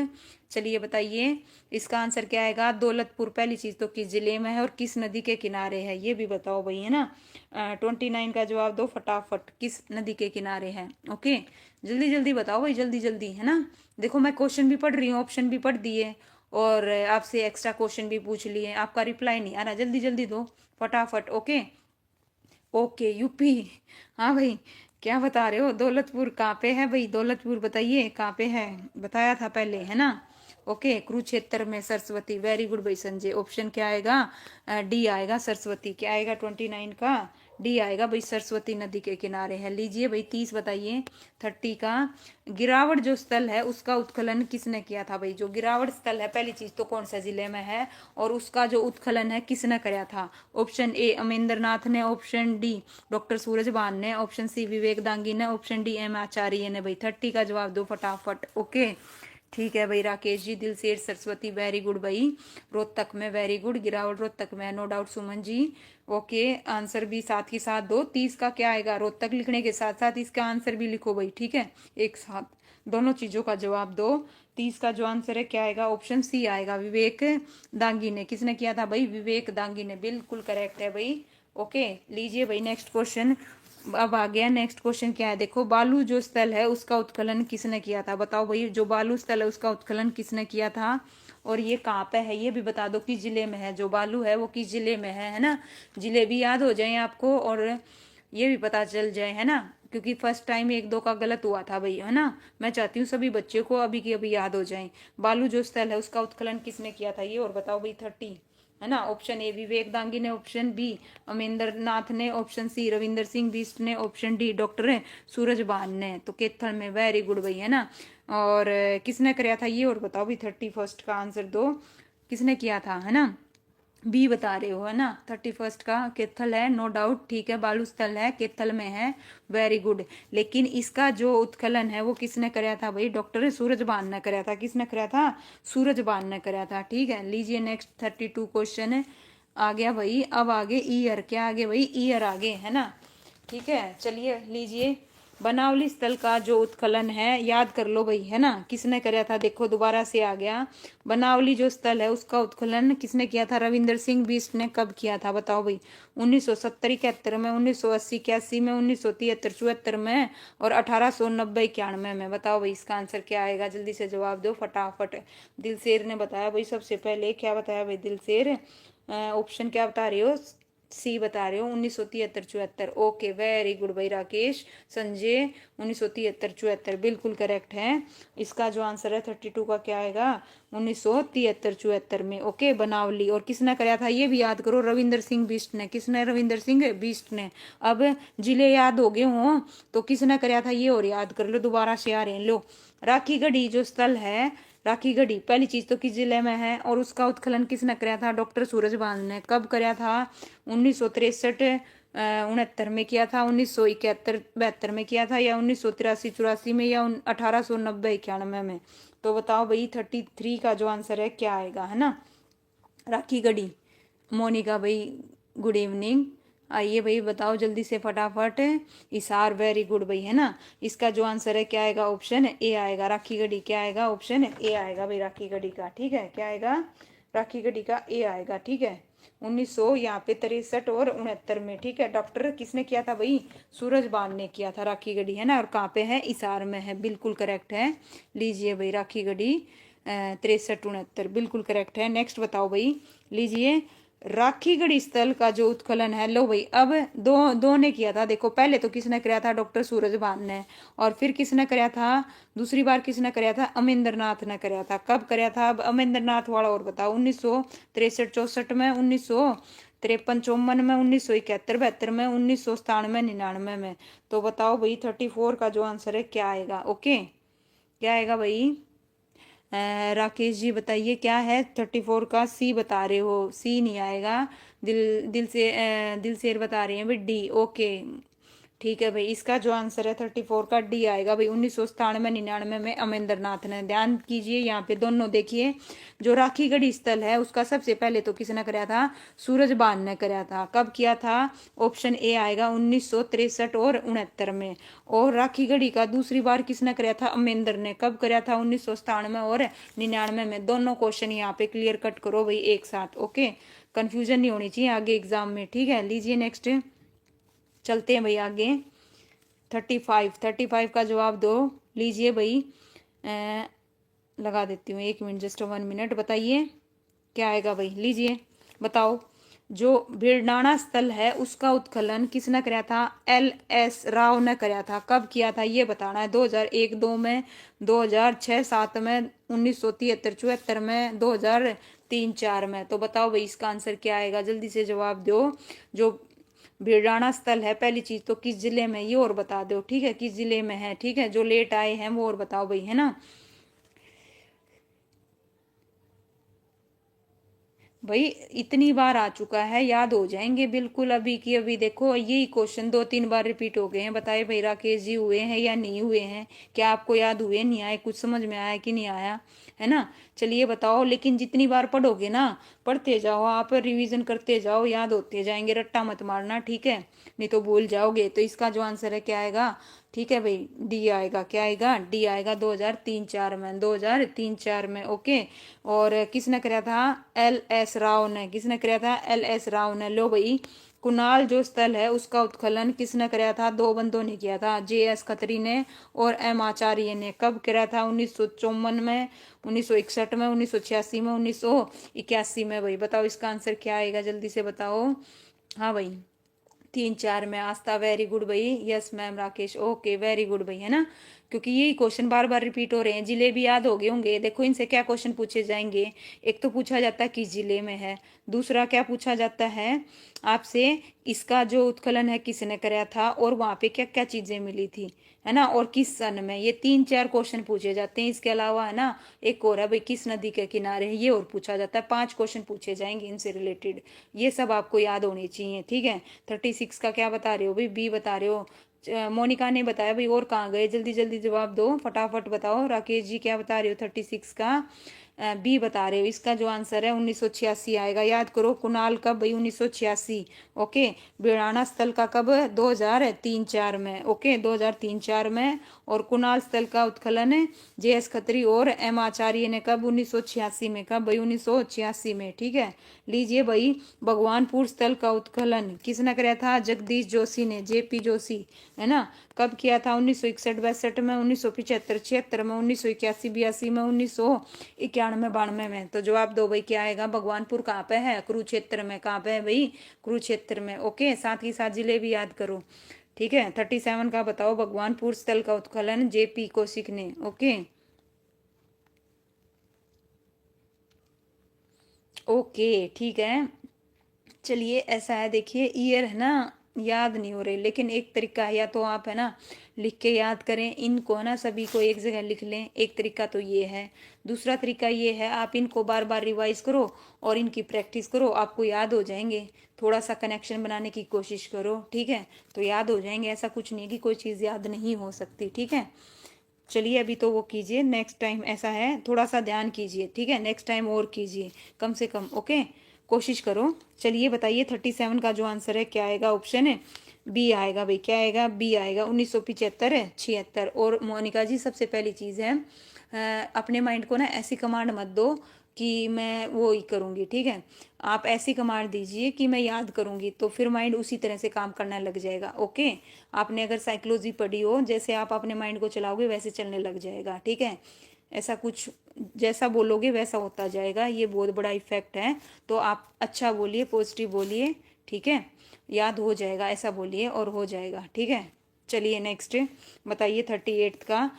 चलिए बताइए इसका आंसर क्या आएगा? दौलतपुर पहली चीज तो किस जिले में है और किस नदी के किनारे है ये भी बताओ भाई, है ना। 29 का जवाब दो फटाफट, किस नदी के किनारे है। ओके जल्दी जल्दी बताओ भाई, जल्दी जल्दी, है ना। देखो मैं क्वेश्चन भी पढ़ रही हूँ, ऑप्शन भी पढ़ दिए और आपसे एक्स्ट्रा क्वेश्चन भी पूछ लिए, आपका रिप्लाई नहीं आ रहा, जल्दी जल्दी दो फटाफट। Okay okay UP. हाँ भाई क्या बता रहे हो? दौलतपुर कहाँ पे है भाई? दौलतपुर बताइए कहाँ पे है, बताया था पहले, है ना। ओके कुरुक्षेत्र में सरस्वती, वेरी गुड भाई संजय। ऑप्शन क्या आएगा? डी आएगा सरस्वती। क्या आएगा 29 का? डी आएगा भाई, सरस्वती नदी के किनारे है। लीजिए भाई 30 बताइए 30 का। गिरावट जो स्थल है उसका उत्खनन किसने किया था भाई? जो गिरावट स्थल है पहली चीज तो कौन सा जिले में है और उसका जो उत्खनन है किसने कराया था? ऑप्शन ए अमेंद्र नाथ ने, ऑप्शन डी डॉक्टर सूरजभान ने, ऑप्शन सी विवेक दांगी ने, ऑप्शन डी एम आचार्य ने। भाई 30 का जवाब दो फटाफट। ओके ठीक है भाई राकेश जी, दिलसेर सरस्वती, वेरी गुड भाई। रोहतक में, वेरी गुड। गिरावट रोहतक में, no doubt Suman ji. Okay answer भी साथ ही साथ दो। 30 का क्या आएगा? रोहतक लिखने के साथ साथ इसका आंसर भी लिखो भाई, ठीक है, एक साथ दोनों चीजों का जवाब दो। 30 का जो आंसर है क्या आएगा? ऑप्शन सी आएगा, विवेक दांगी ने। किसने किया था भाई? विवेक दांगी ने, बिल्कुल करेक्ट है भाई। ओके लीजिए भाई नेक्स्ट क्वेश्चन। अब आ गया नेक्स्ट क्वेश्चन, क्या है देखो। बालू जो स्थल है उसका उत्खनन किसने किया था? बताओ भाई जो बालू स्थल है उसका उत्खनन किसने किया था और ये कहाँ पे है ये भी बता दो, किस जिले में है। जो बालू है वो किस जिले में है ना। जिले भी याद हो जाए आपको और ये भी पता चल जाए, है ना, क्योंकि फर्स्ट टाइम 1-2 का गलत हुआ था भाई, है ना। मैं चाहती हूँ सभी बच्चे को अभी की अभी याद हो जाए। बालू जो स्थल है उसका उत्खनन किसने किया था ये और बताओ भाई 30, है ना। ऑप्शन ए विवेक दांगी ने, ऑप्शन बी अमेंद्र नाथ ने, ऑप्शन सी रविंदर सिंह बिष्ट ने, ऑप्शन डी डॉक्टर सूरजभान ने। तो केथल में, वेरी गुड भाई, है ना। और किसने कराया था ये और बताओ भी 31 का आंसर दो, किसने किया था, है ना। बी बता रहे हो, है ना। 31 का केथल है, नो डाउट, ठीक है। बालू स्थल है, केथल में है, वेरी गुड। लेकिन इसका जो उत्खनन है वो किसने कराया था भाई? डॉक्टर सूरजभान ने कराया था। किसने कराया था? सूरजभान ने कराया था, ठीक है। लीजिए नेक्स्ट 32 क्वेश्चन आ गया भाई। अब आगे ईयर, क्या आगे भाई? ईयर आगे, है ना, ठीक है। चलिए लीजिए बनावली स्थल का जो उत्खनन है याद कर लो भाई, है ना। किसने कराया था? देखो दोबारा से आ गया। बनावली जो स्थल है उसका उत्खनन किसने किया था? रविंदर सिंह बिष्ट ने। कब किया था बताओ भाई? 1970 71 में, 1980 81 में, 1973 74 में और 1890 91 में। बताओ भाई इसका आंसर क्या आएगा? जल्दी से जवाब दो फटाफट। दिलसेर ने बताया भाई सबसे पहले। क्या बताया भाई दिलसेर? ऑप्शन क्या बता रहे हो? सी बता रहे हो 1973 74। ओके वेरी गुड भाई राकेश संजय, 1973 74 बिल्कुल करेक्ट है। इसका जो आंसर है 32 का क्या आएगा? 1973 74 में। ओके बनावली। और किसने कराया था ये भी याद करो? रविंदर सिंह बिष्ट ने। किसने? रविंदर सिंह बिष्ट ने। अब जिले याद हो गए हो तो किसने कराया था ये और याद कर लो, दोबारा से आ रहे हैं। लो राखी गढ़ी जो स्थल है, राखी गढ़ी पहली चीज तो किस जिले में है और उसका उत्खनन किसने कराया था? डॉक्टर सूरजभान ने। कब कराया था? 1963 69 में किया था, 1971 72 में किया था, या 1983 84 में, या 1890 91 में? तो बताओ भाई 33 का जो आंसर है क्या आएगा, है ना। राखी गढ़ी। मोनिका भाई गुड इवनिंग। आइए भाई बताओ जल्दी से फटाफट। इसार वेरी गुड भाई, है ना। इसका जो आंसर है क्या आएगा? ऑप्शन ए आएगा। राखी गढ़ी क्या आएगा? ऑप्शन ए आएगा भाई राखी गढ़ी का। ठीक है, क्या आएगा? राखी गढ़ी का ए आएगा। ठीक है, 1900 यहाँ पे 63 और 69 में। ठीक है, डॉक्टर किसने किया था भाई? सूरजबान ने किया था राखी गढ़ी, है ना। और कहाँ पे है? इसार में है, बिल्कुल करेक्ट है। लीजिए भाई राखी गढ़ी 63 69 बिल्कुल करेक्ट है। नेक्स्ट बताओ भाई, लीजिए राखीगढ़ी स्थल का जो उत्खनन है। लो भाई अब दो ने किया था। देखो पहले तो किसने कराया था? डॉक्टर सूरजभान ने। और फिर किसने कराया था? दूसरी बार किसने कराया था? अमरिंदरनाथ ने कराया था। कब कराया था? अब अमरिंदरनाथ वाला और बताओ। 1963 64 में, 1953 54 में, 1971 72 में, 1997 99 में? तो बताओ भाई 34 का जो आंसर है क्या आएगा? ओके, क्या आएगा भाई? राकेश जी बताइए क्या है 34 का? सी बता रहे हो? सी नहीं आएगा। दिल से बता रहे हैं भाई डी। ओके ठीक है भाई, इसका जो आंसर है 34 का डी आएगा भाई। 1997 99 में अमरिंदरनाथ ने। ध्यान कीजिए यहाँ पे दोनों देखिए, जो राखीगढ़ी स्थल है उसका सबसे पहले तो किसने कराया था? सूरजबान ने कराया था। कब किया था? ऑप्शन ए आएगा 1963 और 69 में। और राखीगढ़ी का दूसरी बार किसने कराया था? अमरिंदर ने। कब कराया था? 1997 और 99 में। दोनों क्वेश्चन यहाँ पे क्लियर कट करो भाई एक साथ। ओके, कंफ्यूजन नहीं होनी चाहिए आगे एग्जाम में। ठीक है, लीजिए नेक्स्ट चलते हैं भाई आगे। 35 का जवाब दो। लीजिए भाई लगा देती हूँ, 1 मिनट, जस्ट 1 मिनट। बताइए क्या आएगा भाई? लीजिए बताओ, जो भिड़नाना स्थल है उसका उत्खनन किसने कराया था? LS राव ने कराया था। कब किया था ये बताना है। 2001 2 में, 2006 7 में, 1973 74 में, 2003 4 में? तो बताओ भाई इसका आंसर क्या आएगा? जल्दी से जवाब दो। जो भिड़ाना स्थल है पहली चीज तो किस जिले में, ये और बता दो। ठीक है, किस जिले में है। ठीक है, जो लेट आए हैं वो और बताओ भाई, है ना। भाई इतनी बार आ चुका है, याद हो जाएंगे बिल्कुल। अभी की अभी देखो यही क्वेश्चन 2 3 बार रिपीट हो गए हैं। बताए भाई राकेश जी हुए हैं या नहीं हुए हैं? क्या आपको याद हुए? नहीं आए? कुछ समझ में आया कि नहीं आया, है ना। चलिए बताओ, लेकिन जितनी बार पढ़ोगे ना, पढ़ते जाओ आप, रिवीजन करते जाओ, याद होते जाएंगे। रट्टा मत मारना, ठीक है, नहीं तो भूल जाओगे। तो इसका जो आंसर है क्या आएगा? ठीक है भाई डी आएगा। क्या आएगा? डी आएगा। 2003 4 में, 2003 4 में। ओके, और किसने कराया था? LS राव ने। किसने कराया था? LS राव ने। लो भाई, कुणाल जो स्थल है उसका उत्खनन किसने कराया था? दो बंदों ने किया था, JS खत्री ने और M आचार्य ने। कब कराया था? 1954 में, 1961 में, 1986 में, 1981 में? भाई बताओ इसका आंसर क्या आएगा? जल्दी से बताओ। हाँ भाई 3 4 में। आस्था वेरी गुड भाई। Yes ma'am. Rakesh okay very good भाई, है ना। क्योंकि यही क्वेश्चन बार बार रिपीट हो रहे हैं। जिले भी याद हो गए होंगे। देखो इनसे क्या क्वेश्चन पूछे जाएंगे। एक तो पूछा जाता है किस जिले में है, दूसरा क्या पूछा जाता है आपसे, इसका जो उत्खनन है किसने कराया था, और वहां पे क्या क्या चीजें मिली थी, है ना, और किस सन में। ये 3 4 क्वेश्चन पूछे जाते हैं। इसके अलावा है ना एक और है भाई, किस नदी के किनारे है, ये और पूछा जाता है। 5 क्वेश्चन पूछे जाएंगे इनसे रिलेटेड। ये सब आपको याद होने चाहिए। ठीक है, 36 का क्या बता रहे हो भाई? बी बता रहे हो। मोनिका ने बताया भाई। और कहाँ गए? जल्दी जल्दी जवाब दो, फटाफट बताओ। राकेश जी क्या बता रहे हो? 36 का बी बता रहे हो। इसका जो आंसर है 1986 आएगा। याद करो कुणाल कब भाई? 1986। ओके, भिड़ाना स्थल का कब? 2003 4 में। ओके, 2003 4 में। और कुणाल स्थल का उत्खनन JS खत्री और M आचार्य ने कब? 1986 में। कब भाई? 1986 में। ठीक है, लीजिए भाई, भगवानपुर स्थल का उत्खनन किसने कराया था? जगदीश जोशी ने, JP जोशी, है ना। कब किया था? 1961 62 में, 1975 76 में, 1981 82 में, 1991 92 में? तो जवाब दो भाई क्या आएगा? भगवानपुर कहाँ पे है? कुरुक्षेत्र में। कहाँ पे है भाई? कुरुक्षेत्र में। ओके, साथ ही साथ जिले भी याद करो। ठीक है, 37 का बताओ। भगवानपुर स्थल का उत्खनन JP कौशिक ने। ओके ओके ठीक है, चलिए ऐसा है, देखिए ईयर है ना, याद नहीं हो रहे, लेकिन एक तरीका है, या तो आप है ना लिख के याद करें इनको, है ना, सभी को एक जगह लिख लें, एक तरीका तो ये है। दूसरा तरीका ये है, आप इनको बार बार रिवाइज करो और इनकी प्रैक्टिस करो, आपको याद हो जाएंगे। थोड़ा सा कनेक्शन बनाने की कोशिश करो, ठीक है, तो याद हो जाएंगे। ऐसा कुछ नहीं है कि कोई चीज़ याद नहीं हो सकती, ठीक है। चलिए अभी तो वो कीजिए, नेक्स्ट टाइम ऐसा है थोड़ा सा ध्यान कीजिए, ठीक है, नेक्स्ट टाइम और कीजिए कम से कम, ओके, कोशिश करो। चलिए बताइए 37 का जो आंसर है क्या आएगा, ऑप्शन है बी आएगा भाई। क्या आएगा, बी आएगा। 1975 है 76। और मोनिका जी सबसे पहली चीज़ है अपने माइंड को ना ऐसी कमांड मत दो कि मैं वो ही करूँगी, ठीक है। आप ऐसी कमांड दीजिए कि मैं याद करूँगी, तो फिर माइंड उसी तरह से काम करने लग जाएगा, ओके। आपने अगर साइकोलॉजी पढ़ी हो, जैसे आप अपने माइंड को चलाओगे वैसे चलने लग जाएगा, ठीक है। ऐसा कुछ जैसा बोलोगे वैसा होता जाएगा, ये बहुत बड़ा इफेक्ट है। तो आप अच्छा बोलिए, पॉजिटिव बोलिए, ठीक है, याद हो जाएगा, ऐसा बोलिए और हो जाएगा, ठीक है। चलिए नेक्स्ट बताइए 38 का,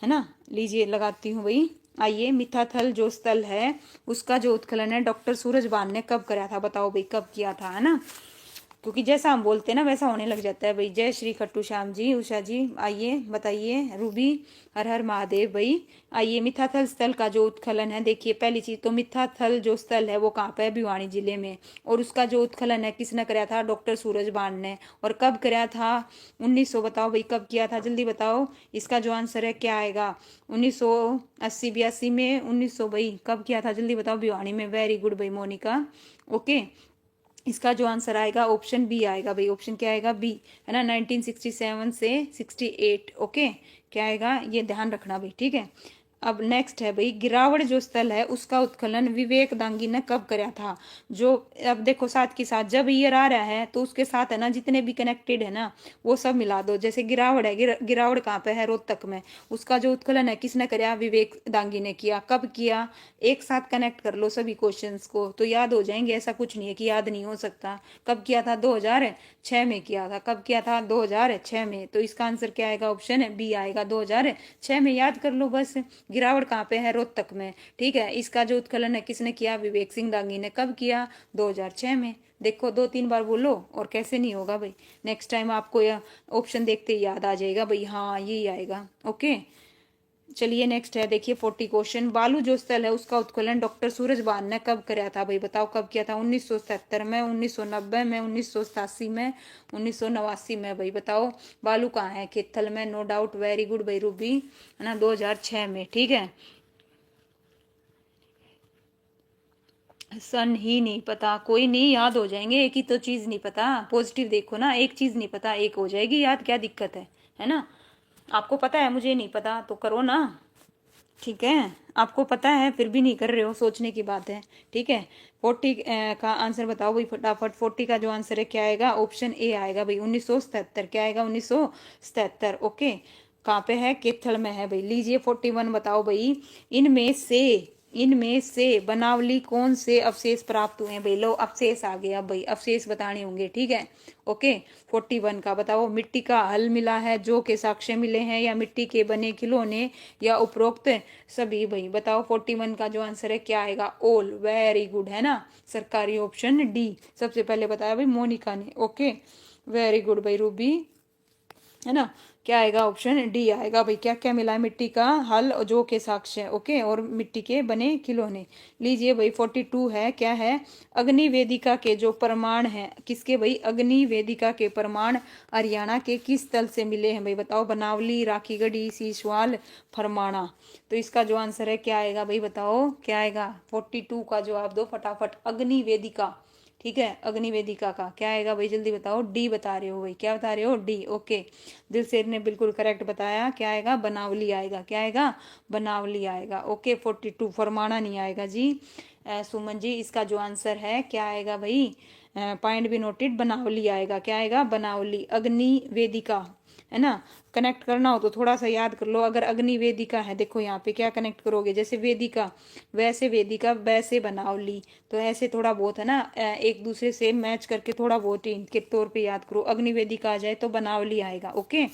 है ना, लीजिए लगाती हूँ भाई। आइए, मिथाथल जो स्थल है उसका जो उत्खनन है डॉक्टर सूरजभान ने कब कराया था, बताओ भाई कब किया था, है ना। क्योंकि जैसा हम बोलते हैं ना वैसा होने लग जाता है भाई। जय श्री खट्टू श्याम जी, उषा जी आइए बताइए, रूबी हर हर महादेव भाई। आइए, मिथाथल स्थल का जो उत्खनन है, देखिए पहली चीज तो मिथाथल जो स्थल है वो कहाँ पे है, भिवानी जिले में। और उसका जो उत्खनन है किसने कराया था, डॉक्टर सूरजभान ने। और कब कराया था, 1900, बताओ भाई कब किया था, जल्दी बताओ। इसका जो आंसर है क्या आएगा, 1980 82 में, 1900 भाई कब किया था, जल्दी बताओ, भिवानी में। वेरी गुड भाई मोनिका, ओके। इसका जो आंसर आएगा ऑप्शन बी आएगा भाई। ऑप्शन क्या आएगा, बी, है ना, 1967 से 68, ओके। क्या आएगा ये ध्यान रखना भाई, ठीक है। अब नेक्स्ट है भाई, गिरावट जो स्थल है उसका उत्खनन विवेक दांगी ने कब कराया था। जो अब देखो साथ के साथ जब ईयर आ रहा है तो उसके साथ है ना जितने भी कनेक्टेड है ना वो सब मिला दो। जैसे गिरावट है, गिरावट कहाँ पे है, रोहतक में। उसका जो उत्खनन है किसने कराया, विवेक दांगी ने किया। कब किया, एक साथ कनेक्ट कर लो सभी क्वेश्चंस को तो याद हो जाएंगे। ऐसा कुछ नहीं है कि याद नहीं हो सकता। कब किया था, 2006 में किया था। कब किया था, 2006 में। तो इसका आंसर क्या आएगा, ऑप्शन है बी आएगा, 2006 में। याद कर लो बस। गिरावट कहाँ पे है, रोहतक में, ठीक है। इसका जो उत्खनन है किसने किया, विवेक सिंह दांगी ने। कब किया, 2006 में। देखो 2 3 बार बोलो और कैसे नहीं होगा भाई। नेक्स्ट टाइम आपको यह ऑप्शन देखते ही याद आ जाएगा भाई, हाँ यही आएगा, ओके। चलिए नेक्स्ट है, देखिए 40 क्वेश्चन। बालू जो स्थल है उसका उत्खनन डॉक्टर सूरजभान ने कब कराया था भाई, बताओ कब किया था। 1977 में, 1990 में, 1987 में, 1989 में भाई, बताओ। बालू कहाँ है, खेतल में, नो डाउट, वेरी गुड भाई रूबी, है ना, 2006 में, ठीक है। सन ही नहीं पता, कोई नहीं, याद हो जाएंगे। एक ही तो चीज नहीं पता, पॉजिटिव देखो ना, एक चीज नहीं पता एक हो जाएगी याद, क्या दिक्कत है ना। आपको पता है मुझे नहीं पता तो करो ना, ठीक है। आपको पता है फिर भी नहीं कर रहे हो, सोचने की बात है, ठीक है। 40 का आंसर बताओ भाई फटाफट। 40 का जो आंसर है क्या आएगा, ऑप्शन ए आएगा भाई, 1977। क्या आएगा, 1977, ओके। कहाँ पे है, केथल में है भाई। लीजिए 41 बताओ भाई, इनमें से बनावली कौन से अवशेष प्राप्त हुए हैं भाई। लो अवशेष आ गया भाई, अवशेष बताने होंगे, ठीक है, ओके। 41 का बताओ, मिट्टी का हल मिला है जो के साक्ष्य मिले हैं, या मिट्टी के बने खिलौने, या उपरोक्त सभी भाई। बताओ 41 का जो आंसर है क्या आएगा, ओल, वेरी गुड, है ना, सरकारी ऑप्शन डी सबसे पहले बताया भाई मोनिका ने, ओके। वेरी गुड भाई रूबी, है ना। क्या आएगा, ऑप्शन डी आएगा भाई। क्या क्या मिला है, मिट्टी का हल जो के साक्ष्य, ओके, और मिट्टी के बने खिलौने। लीजिए भाई 42 है, क्या है, अग्नि वेदिका के जो प्रमाण हैं, किसके भाई, अग्नि वेदिका के प्रमाण हरियाणा के किस स्थल से मिले हैं भाई, बताओ। बनावली, राखीगढ़ी, सीसवाल, फरमाना। तो इसका जो आंसर है क्या आएगा भाई, बताओ क्या आएगा। 42 का जवाब दो फटाफट, अग्नि वेदिका, ठीक है, अग्नि वेदिका का क्या आएगा भाई, जल्दी बताओ। डी बता रहे हो भाई, क्या बता रहे हो, डी, ओके। दिलसेर ने बिल्कुल करेक्ट बताया, क्या आएगा, बनावली आएगा। क्या आएगा, बनावली आएगा, ओके। 42 फरमाना नहीं आएगा जी। सुमन जी इसका जो आंसर है क्या आएगा भाई, पॉइंट भी नोटेड, बनावली आएगा। क्या आएगा, बनावली, अग्नि वेदिका, है ना। कनेक्ट करना हो तो थोड़ा सा याद कर लो। अगर अग्नि वेदिका है, देखो यहाँ पे क्या कनेक्ट करोगे, जैसे वेदिका वैसे वेदिका वैसे बनावली, तो ऐसे थोड़ा बहुत है ना, एक दूसरे से मैच करके थोड़ा बहुत हिंट के तौर पे याद करो। अग्नि वेदिका आ जाए तो बनावली आएगा, ओके।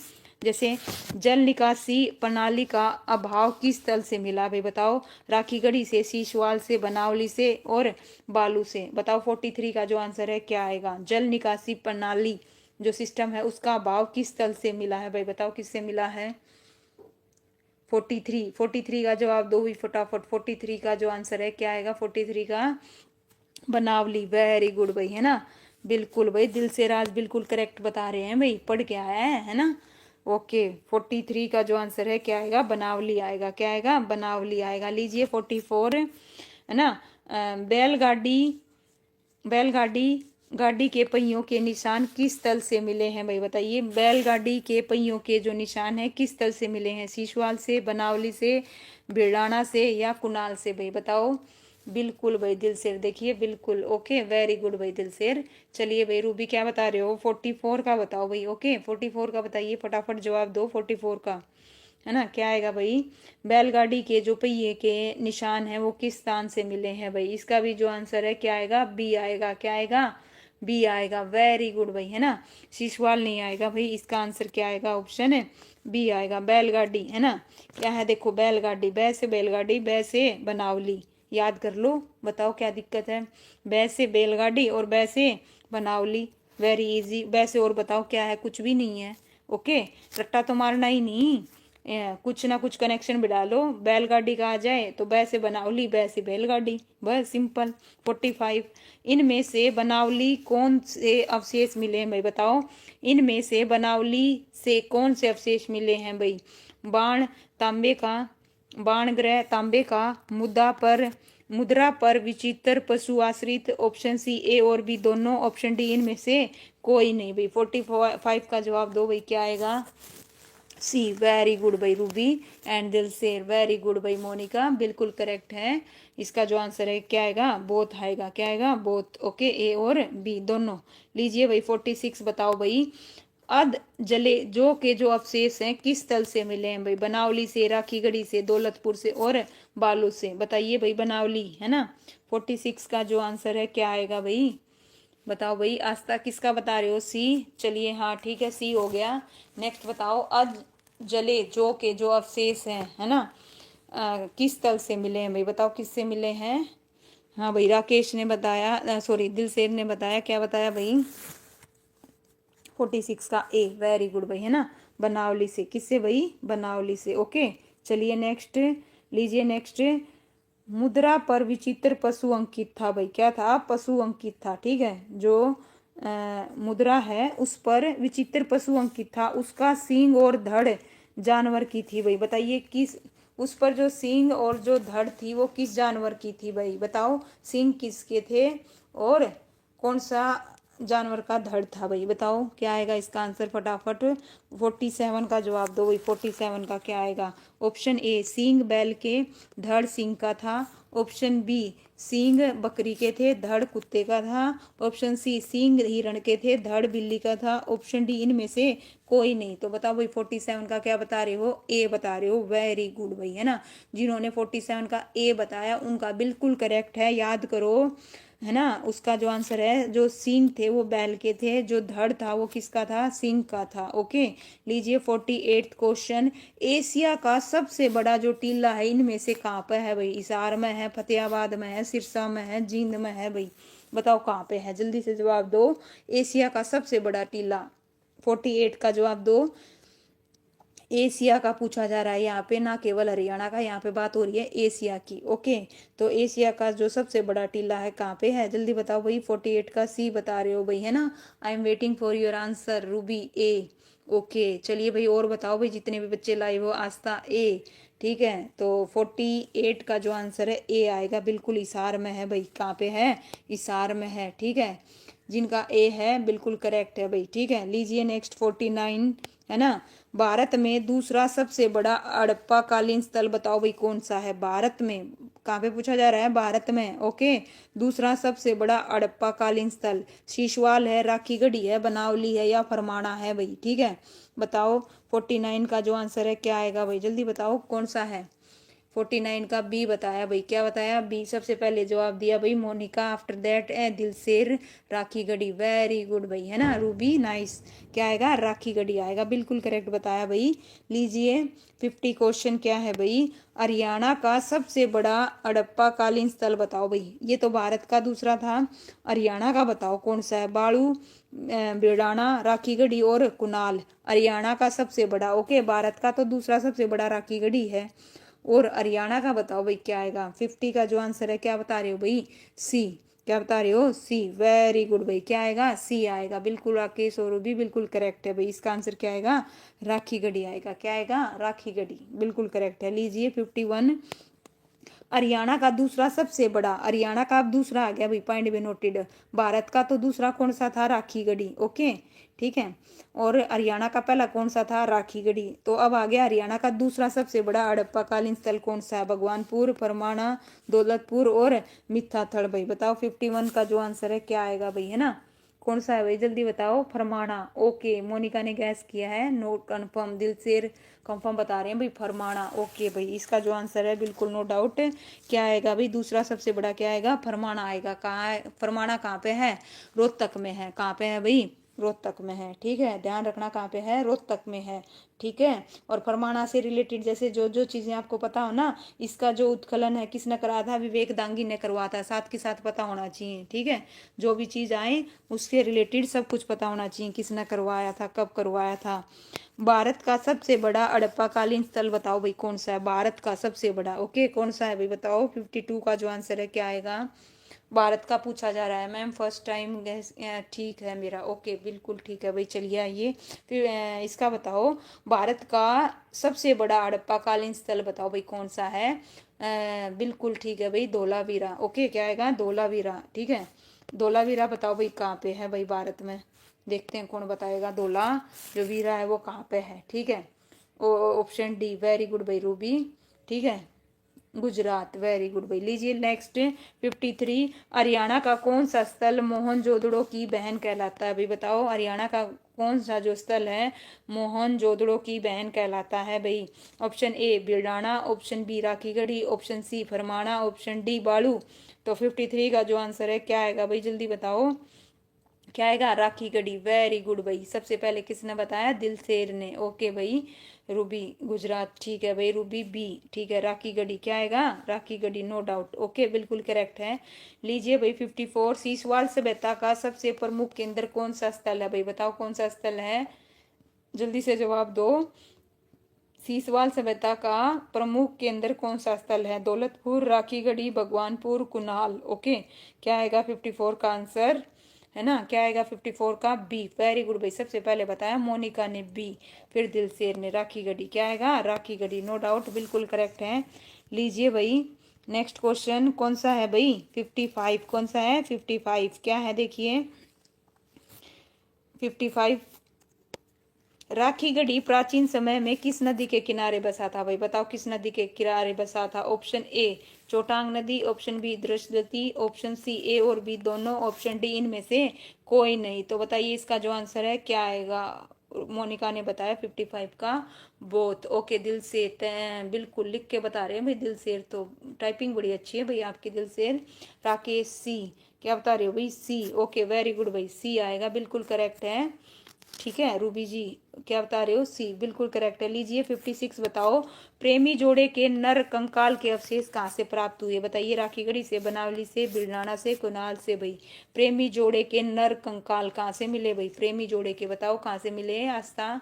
जैसे जल निकासी प्रणाली का अभाव किस स्थल से मिला भाई, बताओ। राखीगढ़ी से, सीसवाल से, बनावली से, और बालू से। बताओ 43 का जो आंसर है क्या आएगा, जल निकासी प्रणाली जो सिस्टम है उसका अभाव किस तल से मिला है भाई, बताओ किससे मिला है। 43 का जवाब दो भी फटाफट। 43 का जो आंसर है क्या आएगा, 43 का बनावली। वेरी गुड भाई, है ना, बिल्कुल भाई, दिल से राज बिल्कुल करेक्ट बता रहे हैं भाई, पढ़ के आया है ना। ओके, 43 का जो आंसर है क्या आएगा, बनावली आएगा। क्या आएगा, बनावली आएगा। लीजिए 44, है ना। बैलगाड़ी, बैलगाड़ी गाड़ी के पहियों के निशान किस तल से मिले हैं भाई, बताइए। बैलगाड़ी के पहियों के जो निशान है किस तल से मिले हैं, सीसवाल से, बनावली से, बिरलाना से या कुनाल से भाई, बताओ। बिल्कुल भाई दिलसेर, देखिए बिल्कुल। ओके, वेरी गुड भाई दिलसेर। चलिए भाई रूबी क्या बता रहे हो, 44 का बताओ भाई। ओके, 44 का बताइए, फटाफट जवाब दो 44 का, है ना। क्या आएगा भाई, बैलगाड़ी के जो पहिए के निशान है वो किस स्थान से मिले हैं भाई, इसका भी जो आंसर है क्या आएगा, बी आएगा। क्या आएगा, बी आएगा। वेरी गुड भाई, है ना। सीसवाल नहीं आएगा भाई, इसका आंसर क्या आएगा, ऑप्शन है बी आएगा, बैलगाड़ी, है ना। क्या है, देखो बैलगाड़ी, बै से बैलगाड़ी, बै से बनावली, याद कर लो। बताओ क्या दिक्कत है, बै से बैलगाड़ी और बै से बनावली, वेरी इजी। बै से और बताओ क्या है, कुछ भी नहीं है। ओके, रट्टा तो मारना ही नहीं, कुछ ना कुछ कनेक्शन भी डालो। बैलगाड़ी का आ जाए तो बै से बनावली, बै से बैलगाड़ी, बस सिंपल। 45, इनमें से बनावली कौन से अवशेष मिले हैं भाई, बताओ। इनमें से बनावली से कौन से अवशेष मिले हैं भाई, बाण तांबे का, बाण ग्रह तांबे का, मुद्रा पर विचित्र पशु आश्रित, ऑप्शन सी ए और बी दोनों, ऑप्शन डी इनमें से कोई नहीं भाई। 45 का जवाब दो भाई, क्या आएगा, सी। वेरी गुड भाई रूबी एंड दिलसेर, वेरी गुड भाई मोनिका, बिल्कुल करेक्ट है। इसका जो आंसर है क्या आएगा, बोथ आएगा। क्या आएगा, बोथ। ओके, ए और बी दोनों। लीजिए भाई 46 बताओ भाई, अध जले जो के जो अवशेष हैं किस तल से मिले हैं भाई, बनावली से, राखीगढ़ी से, दौलतपुर से और बालू से, बताइए भाई। बनावली, है ना। 46 का जो आंसर है क्या आएगा भाई, बताओ भाई। आस्था किसका बता रहे हो, सी। चलिए हाँ ठीक है, सी हो गया। नेक्स्ट बताओ, अध जले जो के जो अवशेष हैं, है ना, किस तल से मिले हैं भाई, बताओ किससे मिले हैं। हाँ भाई, राकेश ने बताया, सॉरी दिलसेर ने बताया, क्या बताया भाई, 46 का ए। वेरी गुड भाई, है ना, बनावली से। किससे भाई, बनावली से। ओके, चलिए नेक्स्ट। लीजिए नेक्स्ट, मुद्रा पर विचित्र पशु अंकित था भाई, क्या था, पशु अंकित था। ठीक है, जो मुद्रा है उस पर विचित्र पशु अंकित था, उसका सींग और धड़ जानवर की थी भाई, बताइए किस, उस पर जो सींग और जो धड़ थी वो किस जानवर की थी भाई, बताओ। सींग किसके थे और कौन सा जानवर का धड़ था भाई, बताओ क्या आएगा इसका आंसर, फटाफट। 47 का जवाब दो भाई, 47 का क्या आएगा, ऑप्शन ए सींग बैल के, धड़ सिंह का था, ऑप्शन बी सींग बकरी के थे, धड़ कुत्ते का था, ऑप्शन सी सींग हिरण के थे, धड़ बिल्ली का था, ऑप्शन डी इनमें से कोई नहीं। तो बताओ भाई 47 का क्या बता रहे हो, ए बता रहे हो। वेरी गुड भाई, है ना। जिन्होंने 47 का ए बताया उनका बिल्कुल करेक्ट है, याद करो, है ना। उसका जो आंसर है, जो सींग थे वो बैल के थे, जो धड़ था वो किसका था, सिंह का था। ओके, लीजिए 48 क्वेश्चन, एशिया का सबसे बड़ा जो टीला है इनमें से कहाँ पे है भाई, हिसार में है, फतेहाबाद में है, सिरसा में है, जींद में है भाई, बताओ कहाँ पे है, जल्दी से जवाब दो। एशिया का सबसे बड़ा टीला, 48 का जवाब दो। एशिया का पूछा जा रहा है यहाँ पे, ना केवल हरियाणा का, यहाँ पे बात हो रही है एशिया की। ओके, तो एशिया का जो सबसे बड़ा टीला है कहाँ पे है, जल्दी बताओ भाई। 48 का सी बता रहे हो भाई, है ना। I am waiting for your answer Ruby, A. Okay, चलिए भाई और बताओ भाई, जितने भी बच्चे लाइव हो, आस्था ए। ठीक है, तो 48 का जो आंसर है ए आएगा, बिल्कुल हिसार में है भाई, कहाँ पे है, हिसार में है। ठीक है, जिनका ए है बिल्कुल करेक्ट है भाई। ठीक है, लीजिए नेक्स्ट 49, है ना। भारत में दूसरा सबसे बड़ा हड़प्पा कालीन स्थल बताओ भाई कौन सा है, भारत में, कहाँ पे पूछा जा रहा है, भारत में। ओके, दूसरा सबसे बड़ा हड़प्पा कालीन स्थल शीशवाल है, राखीगढ़ी है, बनावली है या फरमाना है भाई। ठीक है, बताओ 49 का जो आंसर है क्या आएगा भाई, जल्दी बताओ कौन सा है। 49 का बी बताया भाई, क्या बताया, बी सबसे पहले जवाब दिया भाई Monika, after that Dilsher, Rakhigarhi. Very good भाई, है ना रूबी, नाइस। क्या आएगा, राखीगढ़ी आएगा, बिल्कुल करेक्ट बताया भाई। लीजिए 50 क्वेश्चन, क्या है भाई, हरियाणा का सबसे बड़ा हड़प्पा कालीन स्थल बताओ भाई, ये तो भारत का दूसरा था, हरियाणा का बताओ कौन सा है, बाड़ू बिडाना, राखीगढ़ी और कुनाल हरियाणा का सबसे बड़ा। ओके, भारत का तो दूसरा सबसे बड़ा राखीगढ़ी है, और हरियाणा का बताओ भाई क्या आएगा। 50 का जो आंसर है क्या बता रहे हो भाई, सी। क्या बता रहे हो, सी। वेरी गुड भाई, क्या आएगा, सी आएगा। बिल्कुल राकेश और भी बिल्कुल करेक्ट है भाई। इसका आंसर क्या आएगा, राखीगढ़ी आएगा। क्या आएगा, राखीगढ़ी, बिल्कुल करेक्ट है। लीजिए 51, हरियाणा का दूसरा सबसे बड़ा, हरियाणा का अब दूसरा आ गया भाई, पॉइंट भी नोटेड। भारत का तो दूसरा कौन सा था, राखीगढ़ी। ओके, ठीक है। और हरियाणा का पहला कौन सा था, राखीगढ़ी। तो अब आ गया हरियाणा का दूसरा सबसे बड़ा हड़प्पाकालीन स्थल कौन सा है, भगवानपुर, परमाणा, दौलतपुर और मिथ्याथल। भाई बताओ 51 का जो आंसर है क्या आएगा भाई, है ना। कौन सा है भाई, जल्दी बताओ। फरमाना। ओके, मोनिका ने गैस किया है, नोट कंफर्म, दिल से कंफर्म बता रहे हैं भाई, फरमाना। ओके भाई, इसका जो आंसर है बिल्कुल नो डाउट क्या आएगा भाई, दूसरा सबसे बड़ा क्या आएगा, फरमाना आएगा। कहाँ है फरमाना, कहाँ पे है, रोहतक में है। कहाँ पे है भाई, रोहतक में है। ठीक है, ध्यान रखना कहाँ पे है, रोहतक में है। ठीक है। और फरमाना से रिलेटेड जैसे जो जो चीजें आपको पता हो ना, इसका जो उत्खनन है किसने करा था, विवेक दांगी ने करवाया था। साथ के साथ पता होना चाहिए। ठीक है, जो भी चीज आए उसके रिलेटेड सब कुछ पता होना चाहिए, किसने करवाया था, कब करवाया था। भारत का सबसे बड़ा हड़प्पाकालीन स्थल बताओ भाई कौन सा है, भारत का सबसे बड़ा। ओके, कौन सा है भाई बताओ। 52 का जो आंसर है क्या आएगा, भारत का पूछा जा रहा है मैम, फर्स्ट टाइम गैस। ठीक है मेरा, ओके बिल्कुल ठीक है भाई। चलिए आइए फिर इसका बताओ, भारत का सबसे बड़ा हड़प्पाकालीन स्थल बताओ भाई कौन सा है। बिल्कुल ठीक है भाई, धोलावीरा। ओके, क्या आएगा, धोलावीरा। ठीक है, धोलावीरा बताओ भाई कहाँ पे है भाई भारत में। देखते हैं कौन बताएगा, धोला जो वीरा है वो कहाँ पे है। ठीक है, ऑप्शन डी, वेरी गुड भाई, रूबी। ठीक है, गुजरात, वेरी गुड भाई। लीजिए नेक्स्ट 53, हरियाणा का कौन सा स्थल मोहनजोदड़ो की बहन कहलाता है भाई बताओ। हरियाणा का कौन सा जो स्थल है मोहनजोदड़ो की बहन कहलाता है भाई। Option A Birdana, option B Rakhigarhi, option C Farmana, option D Balu. तो 53 का जो आंसर है क्या आएगा भाई, जल्दी बताओ। क्या आएगा, राखीगढ़ी, वेरी गुड भाई। सबसे पहले किसने बताया, दिलसेर ने। ओके भाई, रूबी गुजरात। ठीक है भाई, रूबी बी। ठीक है, राखीगढ़ी क्या आएगा, राखीगढ़ी, नो डाउट। ओके, बिल्कुल करेक्ट है। लीजिए भाई 54, सीसवाल सभ्यता का सबसे प्रमुख केंद्र कौन सा स्थल है भाई बताओ, कौन सा स्थल है, जल्दी से जवाब दो। सीसवाल सभ्यता का प्रमुख केंद्र कौन सा स्थल है, दौलतपुर, राखीगढ़ी, भगवानपुर, कुनाल। ओके, क्या आएगा 54 का आंसर, है ना। क्या आएगा 54 का, बी। वेरी गुड भाई, सबसे पहले बताया मोनिका ने बी, फिर दिलसेर ने राखीगढ़ी। क्या आएगा, राखीगढ़ी, नो डाउट, बिल्कुल करेक्ट है। लीजिए भाई नेक्स्ट क्वेश्चन कौन सा है भाई, 55। कौन सा है 55, क्या है देखिए 55। राखीगढ़ी प्राचीन समय में किस नदी के किनारे बसा था भाई बताओ, किस नदी के किनारे बसा था। ऑप्शन ए चोटांग नदी, ऑप्शन बी दृश्यवती, ऑप्शन सी ए और बी दोनों, ऑप्शन डी इनमें से कोई नहीं। तो बताइए इसका जो आंसर है क्या आएगा। मोनिका ने बताया 55 का बोथ। ओके, दिल से बिल्कुल लिख के बता रहे हैं भाई, दिल से तो टाइपिंग बड़ी अच्छी है भाई आपकी, दिल से। राकेश सी, क्या बता रहे हो भाई, सी। ओके, वेरी गुड भाई, सी आएगा, बिल्कुल करेक्ट है। ठीक है, रूबी जी क्या बता रहे हो, सी, बिल्कुल करेक्ट है। लीजिए 56 बताओ, प्रेमी जोड़े के नर कंकाल के अवशेष कहाँ से प्राप्त हुए बताइए। राखीगढ़ी से, बनावली से, बिरनाना से, कुनाल से भाई। प्रेमी जोड़े के नर कंकाल कहाँ से मिले भाई, प्रेमी जोड़े के बताओ कहाँ से मिले। आस्था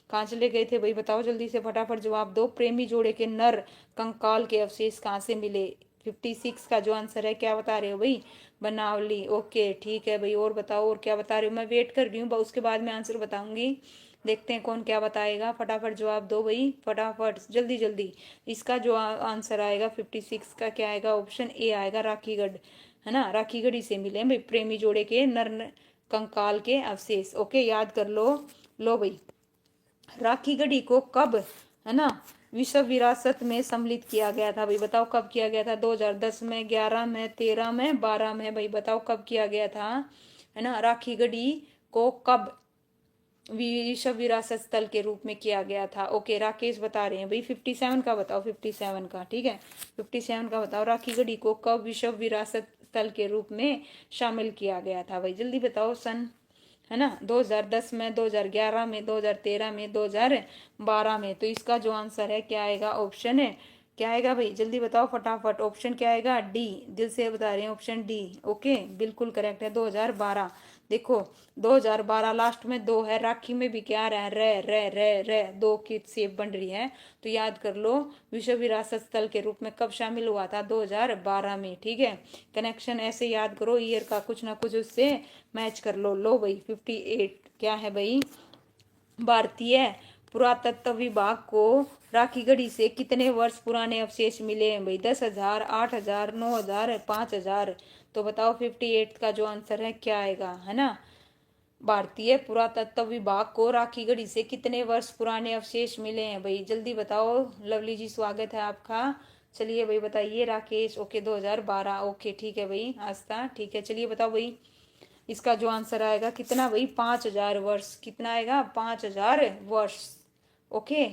कहाँ चले गए थे भाई बताओ, जल्दी से फटाफट जवाब दो। प्रेमी जोड़े के नर कंकाल के अवशेष कहाँ से मिले। 56 का जो आंसर है क्या बता रहे हो भाई, बनावली। ओके ठीक है भाई, और बताओ और क्या बता रहे हो, मैं वेट कर रही हूँ, उसके बाद मैं आंसर बताऊंगी। देखते हैं कौन क्या बताएगा, फटाफट जवाब दो भाई, फटाफट जल्दी जल्दी। इसका जो आंसर आएगा 56 का क्या आएगा, ऑप्शन ए आएगा, राखीगढ़, है ना। राखीगढ़ी से मिले भाई प्रेमी जोड़े के नर कंकाल के अवशेष। ओके, याद कर लो। लो भाई, राखीगढ़ी को कब, है ना, विश्व विरासत में सम्मिलित किया गया था भाई बताओ, कब किया गया था। 2010 में, 11 में, 13 में, 12 में भाई बताओ कब किया गया था, है ना। राखीगढ़ी को कब विश्व विरासत स्थल के रूप में किया गया था। ओके, राकेश बता रहे हैं भाई 57 का बताओ, 57 का। ठीक है, 57 का बताओ, राखीगढ़ी को कब विश्व विरासत स्थल के रूप में शामिल किया गया था भाई, जल्दी बताओ सन, है ना। 2010 में, 2011 में, 2013 में, 2012 में। तो इसका जो आंसर है क्या आएगा, ऑप्शन है क्या आएगा भाई, जल्दी बताओ फटाफट। ऑप्शन क्या आएगा, डी, दिल से बता रहे हैं, ऑप्शन डी। ओके, बिल्कुल करेक्ट है, 2012। देखो 2012 लास्ट में 2 है, राखी में भी क्या आ रहा है, रे रे रे रे, 2 की शेप बन रही है। तो याद कर लो विश्व विरासत स्थल के रूप में कब शामिल हुआ था, 2012 में। ठीक है, कनेक्शन ऐसे याद करो, ईयर का कुछ ना कुछ उससे मैच कर लो। लो भाई 58 क्या है भाई, भारतीय पुरातत्व विभाग को राखी गढ़ी से कितने वर्ष पुराने अवशेष मिले हैं भाई, 10,000, 8,000, 9,000, 5,000। तो बताओ 58 का जो आंसर है क्या आएगा, है ना। भारतीय पुरातत्व विभाग को राखी गढ़ी से कितने वर्ष पुराने अवशेष मिले हैं भाई, जल्दी बताओ। लवली जी स्वागत है आपका। चलिए भाई बताइए। राकेश ओके 2012 ओके, ठीक है भाई। आस्था ठीक है, चलिए बताओ भाई इसका जो आंसर आएगा कितना भाई, 5,000 वर्ष। कितना आएगा, 5,000 वर्ष। ओके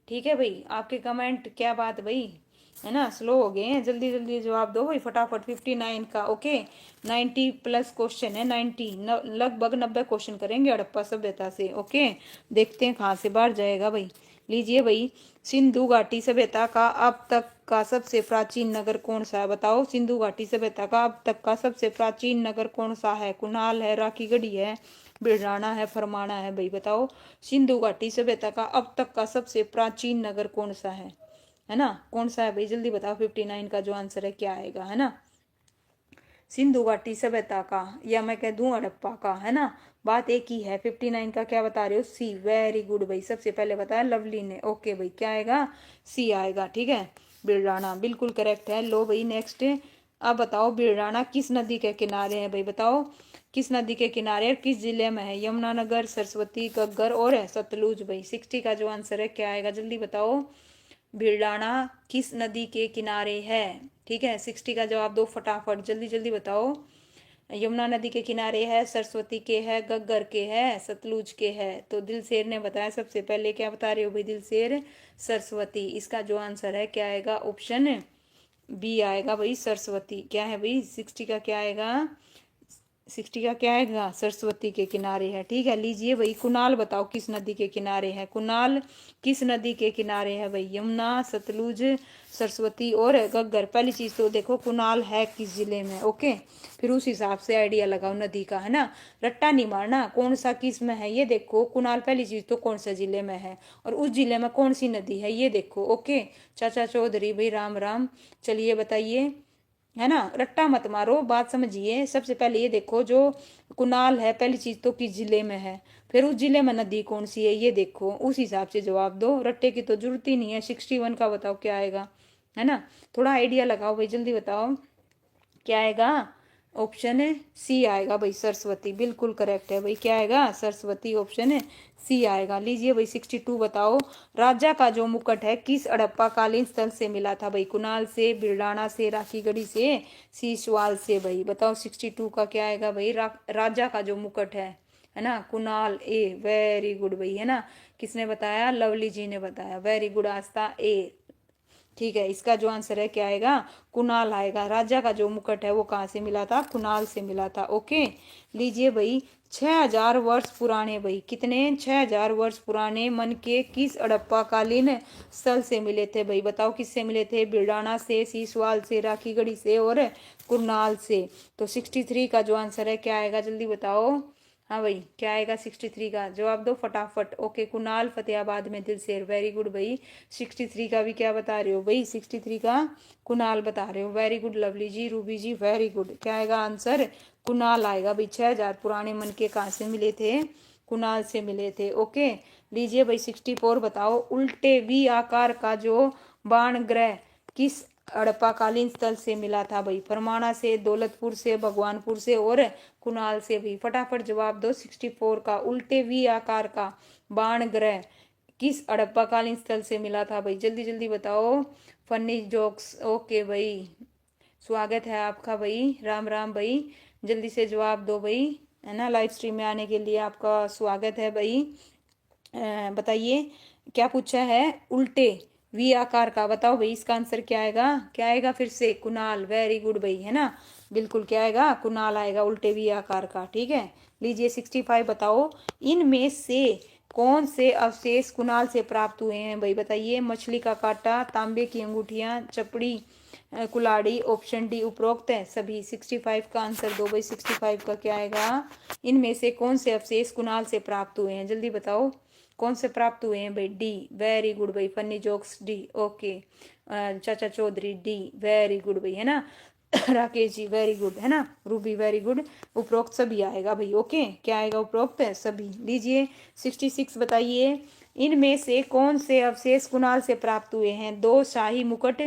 ठीक है भाई। आपके कमेंट क्या बात भाई, है ना, स्लो हो गए हैं, जल्दी जल्दी जवाब दो भाई फटाफट। 59 का ओके, 90 प्लस क्वेश्चन है, 90 लगभग 90 क्वेश्चन करेंगे हड़प्पा सभ्यता से। ओके देखते हैं कहाँ से बाहर जाएगा भाई। लीजिए भाई, सिंधु घाटी सभ्यता का अब तक का सबसे प्राचीन नगर कौन सा है, बताओ। सिंधु घाटी सभ्यता का अब तक का सबसे प्राचीन नगर कौन सा है, कुणाल है, राखीगढ़ी है, बिरराना है, फरमाना है भाई, बताओ। सिंधु घाटी सभ्यता का अब तक का सबसे प्राचीन नगर कौन सा है ना, कौन सा है भाई, जल्दी बताओ। 59 का जो आंसर है क्या आएगा, है ना। सिंधु घाटी सभ्यता का, या मैं कह दूं हड़प्पा का, है ना, बात एक ही है। 59 का क्या बता रहे हो, सी। वेरी गुड भाई, सबसे पहले बताया लवली ने। ओके भाई क्या आएगा, सी आएगा। ठीक है, बिरराना बिल्कुल करेक्ट है। लो भाई नेक्स्ट, अब बताओ बिरराना किस नदी के किनारे है भाई, बताओ। किस नदी के किनारे और किस जिले में है, यमुनानगर, सरस्वती, घग्गर और है सतलुज भाई। 60 का जो आंसर है क्या आएगा, जल्दी बताओ। भिड़ाना किस नदी के किनारे है, ठीक है। 60 का जवाब दो फटाफट, जल्दी जल्दी बताओ। यमुना नदी के किनारे है, सरस्वती के है, घग्गर के है, सतलुज के है। तो दिलशेर ने बताया सबसे पहले, क्या बता रहे हो भाई दिलशेर, सरस्वती। इसका जो आंसर है क्या आएगा, ऑप्शन बी आएगा भाई, सरस्वती। क्या है भाई 60 का क्या आएगा, 60 का क्या आएगा, सरस्वती के किनारे है। ठीक है, लीजिए भाई कुणाल बताओ किस नदी के किनारे है, कुणाल किस नदी के किनारे है भाई, यमुना, सतलुज, सरस्वती और घग्गर। पहली चीज तो देखो कुणाल है किस जिले में। ओके फिर उस हिसाब से आइडिया लगाओ नदी का, है ना। रट्टा नहीं मारना, कौन सा किस में है ये देखो। कुणाल पहली चीज तो कौन सा जिले में है और उस जिले में कौन सी नदी है ये देखो। ओके चाचा चौधरी भाई राम राम, चलिए बताइए, है ना। रट्टा मत मारो, बात समझिए। सबसे पहले ये देखो जो कुणाल है पहली चीज तो किस जिले में है, फिर उस जिले में नदी कौन सी है ये देखो, उस हिसाब से जवाब दो। रट्टे की तो जरूरत ही नहीं है। 61 का बताओ क्या आएगा, है ना। थोड़ा आइडिया लगाओ भाई, जल्दी बताओ क्या आएगा। ऑप्शन है सी आएगा भाई, सरस्वती। बिल्कुल करेक्ट है भाई, क्या आएगा, सरस्वती। ऑप्शन है सी आएगा। लीजिए भाई 62 बताओ, राजा का जो मुकुट है किस हड़प्पा कालीन स्थल से मिला था भाई, कुणाल से, बिरलाना से, राखीगढ़ी से, सीसवाल से भाई, बताओ। 62 का क्या आएगा भाई, राजा का जो मुकुट है ना, कुणाल। ए वेरी गुड भाई, है ना। किसने बताया, लवली जी ने बताया। वेरी गुड आस्था, ए। ठीक है, इसका जो आंसर है क्या आएगा, कुणाल आएगा। राजा का जो मुकुट है वो कहाँ से मिला था, कुणाल से मिला था। ओके लीजिए भाई 6,000 वर्ष पुराने भाई, कितने, 6,000 वर्ष पुराने मन के किस हड़प्पा कालीन स्थल से मिले थे भाई, बताओ। किससे मिले थे, बिरडाना से, सीसवाल से, राखीगढ़ी से और कुणाल से। तो 63 का जो आंसर है क्या आएगा, जल्दी बताओ। हाँ भाई क्या आएगा 63 का, जवाब दो फटाफट। ओके कुणाल, फतेहाबाद में दिलशेर। वेरी गुड भाई। 63 का भी क्या बता रहे हो भाई, 63 का कुणाल बता रहे हो। वेरी गुड लवली जी, रूबी जी, वेरी गुड। क्या आएगा आंसर, कुणाल आएगा भाई। 6,000 पुराने मन के कहाँ से मिले थे, कुणाल से मिले थे। ओके लीजिए भाई 64 बताओ, उल्टे वी आकार का जो बाण ग्रह किस हड़प्पाकालीन स्थल से मिला था भाई, फरमाना से, दौलतपुर से, भगवानपुर से और कुणाल से भाई, फटाफट जवाब दो। 64 का उल्टे वी आकार का बाण ग्रह किस हड़प्पाकालीन स्थल से मिला था भाई, जल्दी जल्दी बताओ। फनी जोक्स ओके भाई, स्वागत है आपका भाई, राम राम भाई। जल्दी से जवाब दो भाई, है ना। लाइव स्ट्रीम में आने के लिए आपका स्वागत है भाई। बताइए क्या पूछा है, उल्टे वी आकार का, बताओ भाई इसका आंसर क्या आएगा, क्या आएगा फिर से, कुणाल। वेरी गुड भाई, है ना। बिल्कुल क्या आएगा, कुणाल आएगा, उल्टे वी आकार का। ठीक है लीजिए 65 बताओ, इनमें से कौन से अवशेष कुणाल से प्राप्त हुए हैं भाई, बताइए। मछली का कांटा, तांबे की अंगूठियां, चपड़ी, कुल्हाड़ी, ऑप्शन डी उपरोक्त है सभी। 65 का आंसर दो भाई। 65 का क्या आएगा? इनमें से कौन से अवशेष कुणाल से प्राप्त हुए हैं? जल्दी बताओ कौन से प्राप्त हुए हैं भाई? डी, वेरी गुड भाई। Funny jokes D, okay. Chacha Chaudhary D, very good भाई, है ना। राकेश जी वेरी गुड, है ना। Ruby very good. उपरोक्त सभी आएगा भाई, ओके। क्या आएगा? उपरोक्त है सभी। लीजिए 66 बताइए, इनमें से कौन से अवशेष कुणाल से प्राप्त हुए हैं? दो शाही मुकुट,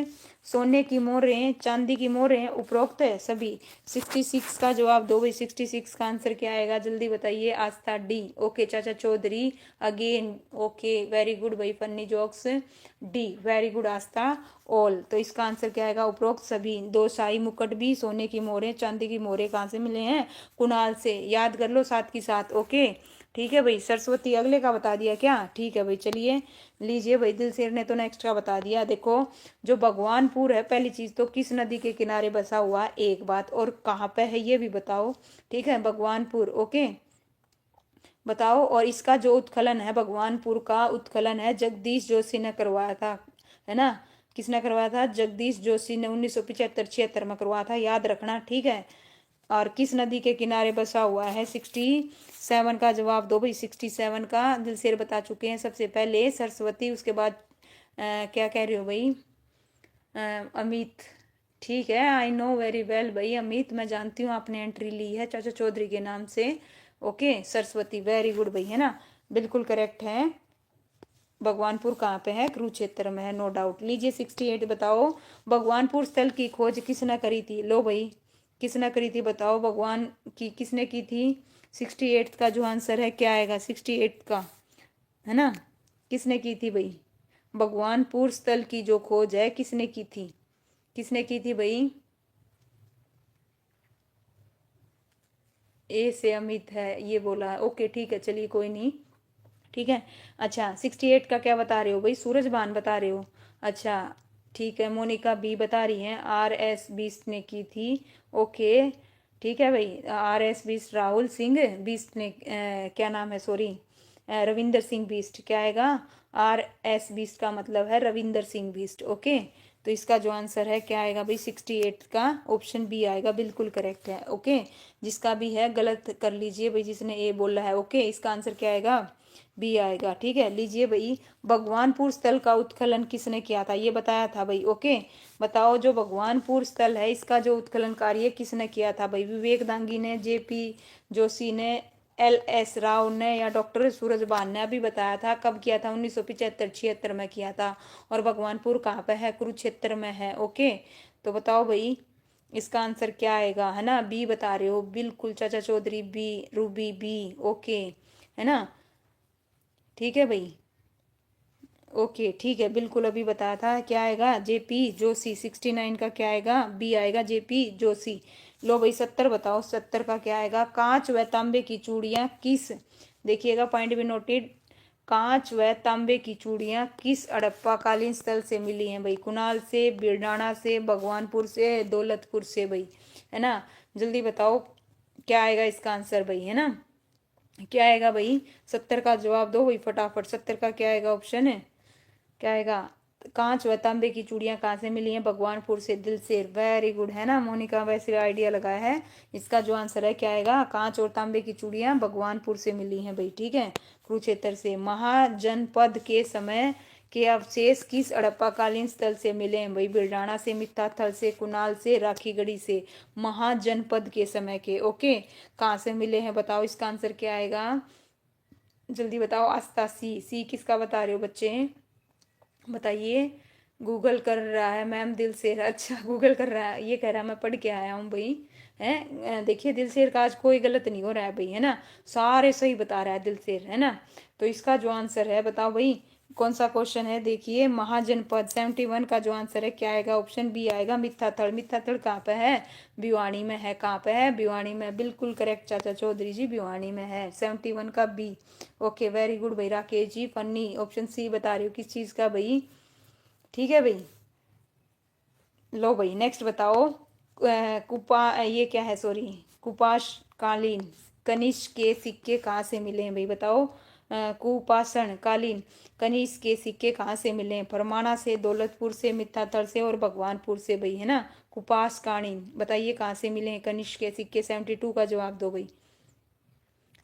सोने की मोहरें, चांदी की मोहरें, उपरोक्त है सभी। 66 का जवाब दो भाई। 66 का आंसर क्या आएगा? जल्दी बताइए। Aastha D, okay. Chacha Chaudhary again, okay very good भाई। Funny jokes D, very good Aastha all. तो इसका आंसर क्या आएगा? उपरोक्त सभी। दो शाही मुकुट भी, सोने की मोहरें, चांदी की मोहरें कहाँ से मिले हैं? कुणाल से। याद कर लो साथ की साथ, ओके। ठीक है भाई। सरस्वती अगले का बता दिया क्या? ठीक है भाई, चलिए लीजिए भाई। दिलसेर ने तो नेक्स्ट का बता दिया। देखो जो भगवानपुर है, पहली चीज तो किस नदी के किनारे बसा हुआ? एक बात। और कहाँ पे है ये भी बताओ। ठीक है, भगवानपुर, ओके बताओ। और इसका जो उत्खनन है, भगवानपुर का उत्खनन है, जगदीश जोशी ने करवाया था, है ना। किसने करवाया था? जगदीश जोशी ने 1975-76 में करवाया था, याद रखना, ठीक है। और किस नदी के किनारे बसा हुआ है? 67 का जवाब दो भाई। 67 का दिलसेर बता चुके हैं सबसे पहले सरस्वती, उसके बाद क्या कह रहे हो भाई? अमित, ठीक है। आई नो वेरी वेल भाई अमित, मैं जानती हूँ आपने एंट्री ली है चाचा चौधरी के नाम से, ओके। सरस्वती वेरी गुड भाई, है ना, बिल्कुल करेक्ट है। भगवानपुर कहाँ पे है? कुरुक्षेत्र में है, नो डाउट। लीजिए 68 बताओ, भगवानपुर स्थल की खोज किसने करी थी? लो भाई, किसने करी थी बताओ? भगवान की किसने की थी? 68 का जो आंसर है क्या आएगा? 68 का, है ना, किसने की थी भाई? भगवानपुर स्थल की जो खोज है किसने की थी? किसने की थी भाई? ए से अमित है ये बोला है, ओके ठीक है, चलिए कोई नहीं, ठीक है। अच्छा 68 का क्या बता रहे हो भाई? सूरजबान बता रहे हो? अच्छा ठीक है। मोनिका बी बता रही हैं RS बिस्ट ने की थी, ओके ठीक है भाई। RS बिस्ट राहुल सिंह बिस्ट ने क्या नाम है, सॉरी, रविंदर सिंह बिस्ट। क्या आएगा? RS बिस्ट का मतलब है रविंदर सिंह बिस्ट, ओके। तो इसका जो आंसर है क्या आएगा भाई? 68 का ऑप्शन बी आएगा, बिल्कुल करेक्ट है, ओके। जिसका भी है गलत कर लीजिए भाई, जिसने ए बोला है, ओके। इसका आंसर क्या आएगा? बी आएगा, ठीक है। लीजिए भाई, भगवानपुर स्थल का उत्खनन किसने किया था? ये बताया था भाई, ओके। बताओ जो भगवानपुर स्थल है इसका जो उत्खनन कार्य किसने किया था भाई? विवेक दांगी ने, JP जोशी ने, LS राव ने, या डॉक्टर सूरजबान ने? अभी बताया था कब किया था? 1975-76 में किया था। और भगवानपुर कहाँ पे है? कुरुक्षेत्र में है, ओके। तो बताओ भाई इसका आंसर क्या आएगा, है ना। बी बता रहे हो, बिल्कुल Chacha Chaudhary B, Ruby B, okay, है ना, ठीक है भाई, ओके ठीक है, बिल्कुल अभी बताया था। क्या आएगा? JP जोशी। 69 का क्या आएगा? बी आएगा, JP जोशी। लो भाई 70 बताओ। 70 का क्या आएगा? कांच व तांबे की चूड़ियां किस, देखिएगा पॉइंट भी नोटेड, कांच व तांबे की चूड़ियां किस हड़प्पा कालीन स्थल से मिली हैं भाई? कुणाल से, बिरडाना से, भगवानपुर से, दौलतपुर से भाई, है ना। जल्दी बताओ क्या आएगा इसका आंसर भाई, है ना। क्या आएगा भाई? 70 का जवाब दो भाई फटाफट। 70 का क्या आएगा? ऑप्शन है क्या आएगा? कांच व तांबे की चूड़ियां कहाँ से मिली हैं? भगवानपुर से। दिलसेर वेरी गुड, है ना। मोनिका वैसे आइडिया लगाया है। इसका जो आंसर है क्या आएगा? कांच और तांबे की चूड़ियां भगवानपुर से मिली हैं भाई, ठीक है, कुरुक्षेत्र से। महाजनपद के समय के अवशेष किस हड़प्पाकालीन स्थल से मिले हैं भाई? बिरडाना से, मित्ताथल से, कुणाल से, राखीगढ़ी से। महाजनपद के समय के, ओके। कहाँ से मिले हैं बताओ? इसका आंसर क्या आएगा? जल्दी बताओ। आस्था सी किसका बता रहे हो बच्चे? बताइए। गूगल कर रहा है मैम दिलसेर, अच्छा गूगल कर रहा है, ये कह रहा है मैं पढ़ के आया हूँ भाई, है। देखिए दिलसेर का आज कोई गलत नहीं हो रहा है भाई, है ना, सारे सही बता रहा है दिलसेर, है ना। तो इसका जो आंसर है बताओ भाई कौन सा क्वेश्चन है? देखिए महाजनपद 71 का जो आंसर है क्या आएगा? ऑप्शन बी आएगा, मिथ्याथल। मिथ्याथल कहाँ पे है? भिवानी में है। कहाँ पे है? भिवानी में, बिल्कुल करेक्ट चाचा चौधरी जी, भिवानी में है। 71 का बी, ओके वेरी गुड भाई। राकेश जी फन्नी ऑप्शन सी बता रही हो, किस चीज का भाई? ठीक है भाई। लो भाई नेक्स्ट बताओ। कुपा ये क्या है, सॉरी, कुपाश कालीन कनिष्क के सिक्के कहाँ से मिले हैं भाई? बताओ। कुपाषण कालीन कनिष्क के सिक्के कहाँ से मिले हैं? फरमाना से, दौलतपुर से, मित्ताथल से और भगवानपुर से भाई, है ना। कुपास कालीन बताइए कहाँ से मिले हैं कनिष्क के सिक्के? 72 का जवाब दो भाई।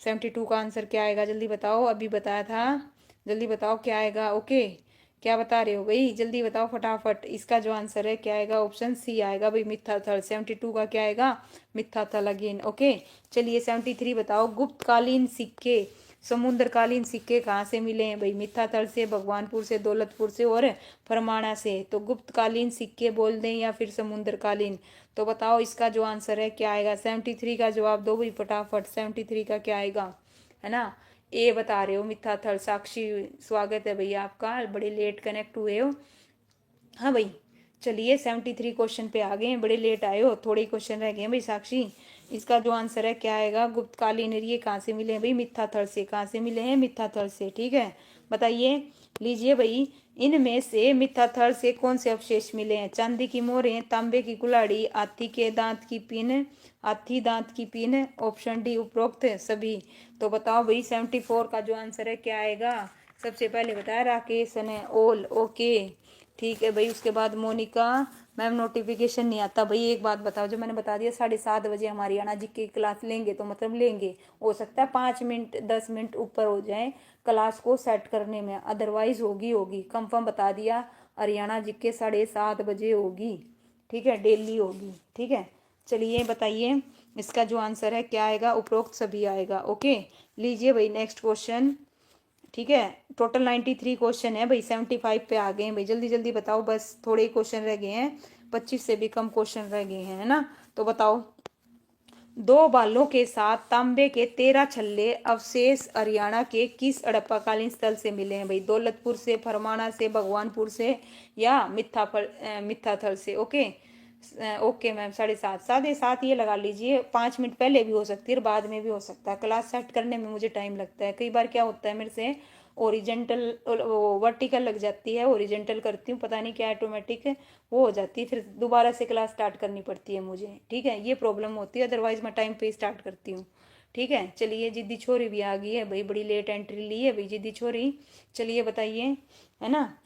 72 का आंसर क्या आएगा? जल्दी बताओ, अभी बताया था, जल्दी बताओ क्या आएगा। ओके, क्या बता रहे हो भाई? जल्दी बताओ फटाफट। इसका जो आंसर है क्या आएगा? ऑप्शन सी आएगा भाई, मिथ्याथल। 72 का क्या आएगा? मिथ्याथल अगेन। ओके, चलिए 73 बताओ। गुप्तकालीन सिक्के, समुद्रकालीन सिक्के कहाँ से मिले हैं भाई? मिथ्याथल से, भगवानपुर से, दौलतपुर से और फरमाना से। तो गुप्तकालीन सिक्के बोल दें या फिर समुद्रकालीन? तो बताओ इसका जो आंसर है क्या आएगा? 73 का जवाब दो भाई फटाफट। 73 का क्या आएगा, है ना। ए बता रहे हो मिथ्याथल। साक्षी स्वागत है भैया आपका, बड़े लेट कनेक्ट हुए हो। हाँ भाई, चलिए 73 क्वेश्चन पे आ गए हैं, बड़े लेट आए हो, थोड़े ही क्वेश्चन रह गए हैं भाई। साक्षी, इसका जो आंसर है क्या आएगा? गुप्तकालीन ये कहाँ से मिले हैं भाई? मिथ्याथल से। कहाँ से मिले हैं? मिथ्याथल से। ठीक है, बताइए, लीजिए भाई। इनमें से मिथ्याथल से कौन से अवशेष मिले हैं? चांदी की मोहरें, तांबे की कुल्हाड़ी, हाथी के दांत की पिन, हाथी दांत की पिन, ऑप्शन डी उपरोक्त सभी। तो बताओ भाई 74 का जो आंसर है क्या आएगा? सबसे पहले बताया राकेश ने ओल। ओके, ठीक है भाई। उसके बाद मोनिका मैम नोटिफिकेशन नहीं आता भाई। एक बात बताओ, जो मैंने बता दिया 7:30 बजे हमारी अना जी की क्लास लेंगे, तो मतलब लेंगे, हो सकता है 5 मिनट 10 मिनट ऊपर हो जाए क्लास को सेट करने में, अदरवाइज होगी कंफर्म बता दिया। हरियाणा जी के 7:30 बजे होगी, ठीक है, डेली होगी। ठीक है, चलिए बताइए इसका जो आंसर है क्या आएगा? उपरोक्त सभी आएगा। ओके, लीजिए भाई नेक्स्ट क्वेश्चन। ठीक है, टोटल 93 क्वेश्चन है भाई, 75 पे आ गए हैं भाई। जल्दी जल्दी बताओ, बस थोड़े ही क्वेश्चन रह गए हैं, 25 से भी कम क्वेश्चन रह गए हैं, है ना। तो बताओ, दो बालों के साथ तांबे के 13 छल्ले अवशेष हरियाणा के किस हड़प्पाकालीन स्थल से मिले हैं भाई? दौलतपुर से, फरमाना से, भगवानपुर से या मिथ्याथल से? ओके, ओके मैम, 7:30 7:30 ये लगा लीजिए। 5 मिनट पहले भी हो सकती है और बाद में भी हो सकता है, क्लास सेट करने में मुझे टाइम लगता है। कई बार क्या होता है मेरे से ओरिजेंटल वर्टिकल लग जाती है, ओरिजेंटल करती हूँ, पता नहीं क्या ऑटोमेटिक वो हो जाती है, फिर दोबारा से क्लास स्टार्ट करनी पड़ती है मुझे। ठीक है, ये प्रॉब्लम होती है, अदरवाइज मैं टाइम पे स्टार्ट करती हूँ। ठीक है, चलिए जिद्दी छोरी भी आ गई है भाई, बड़ी लेट एंट्री ली है भाई जिद्दी छोरी। चलिए बताइए, है ना।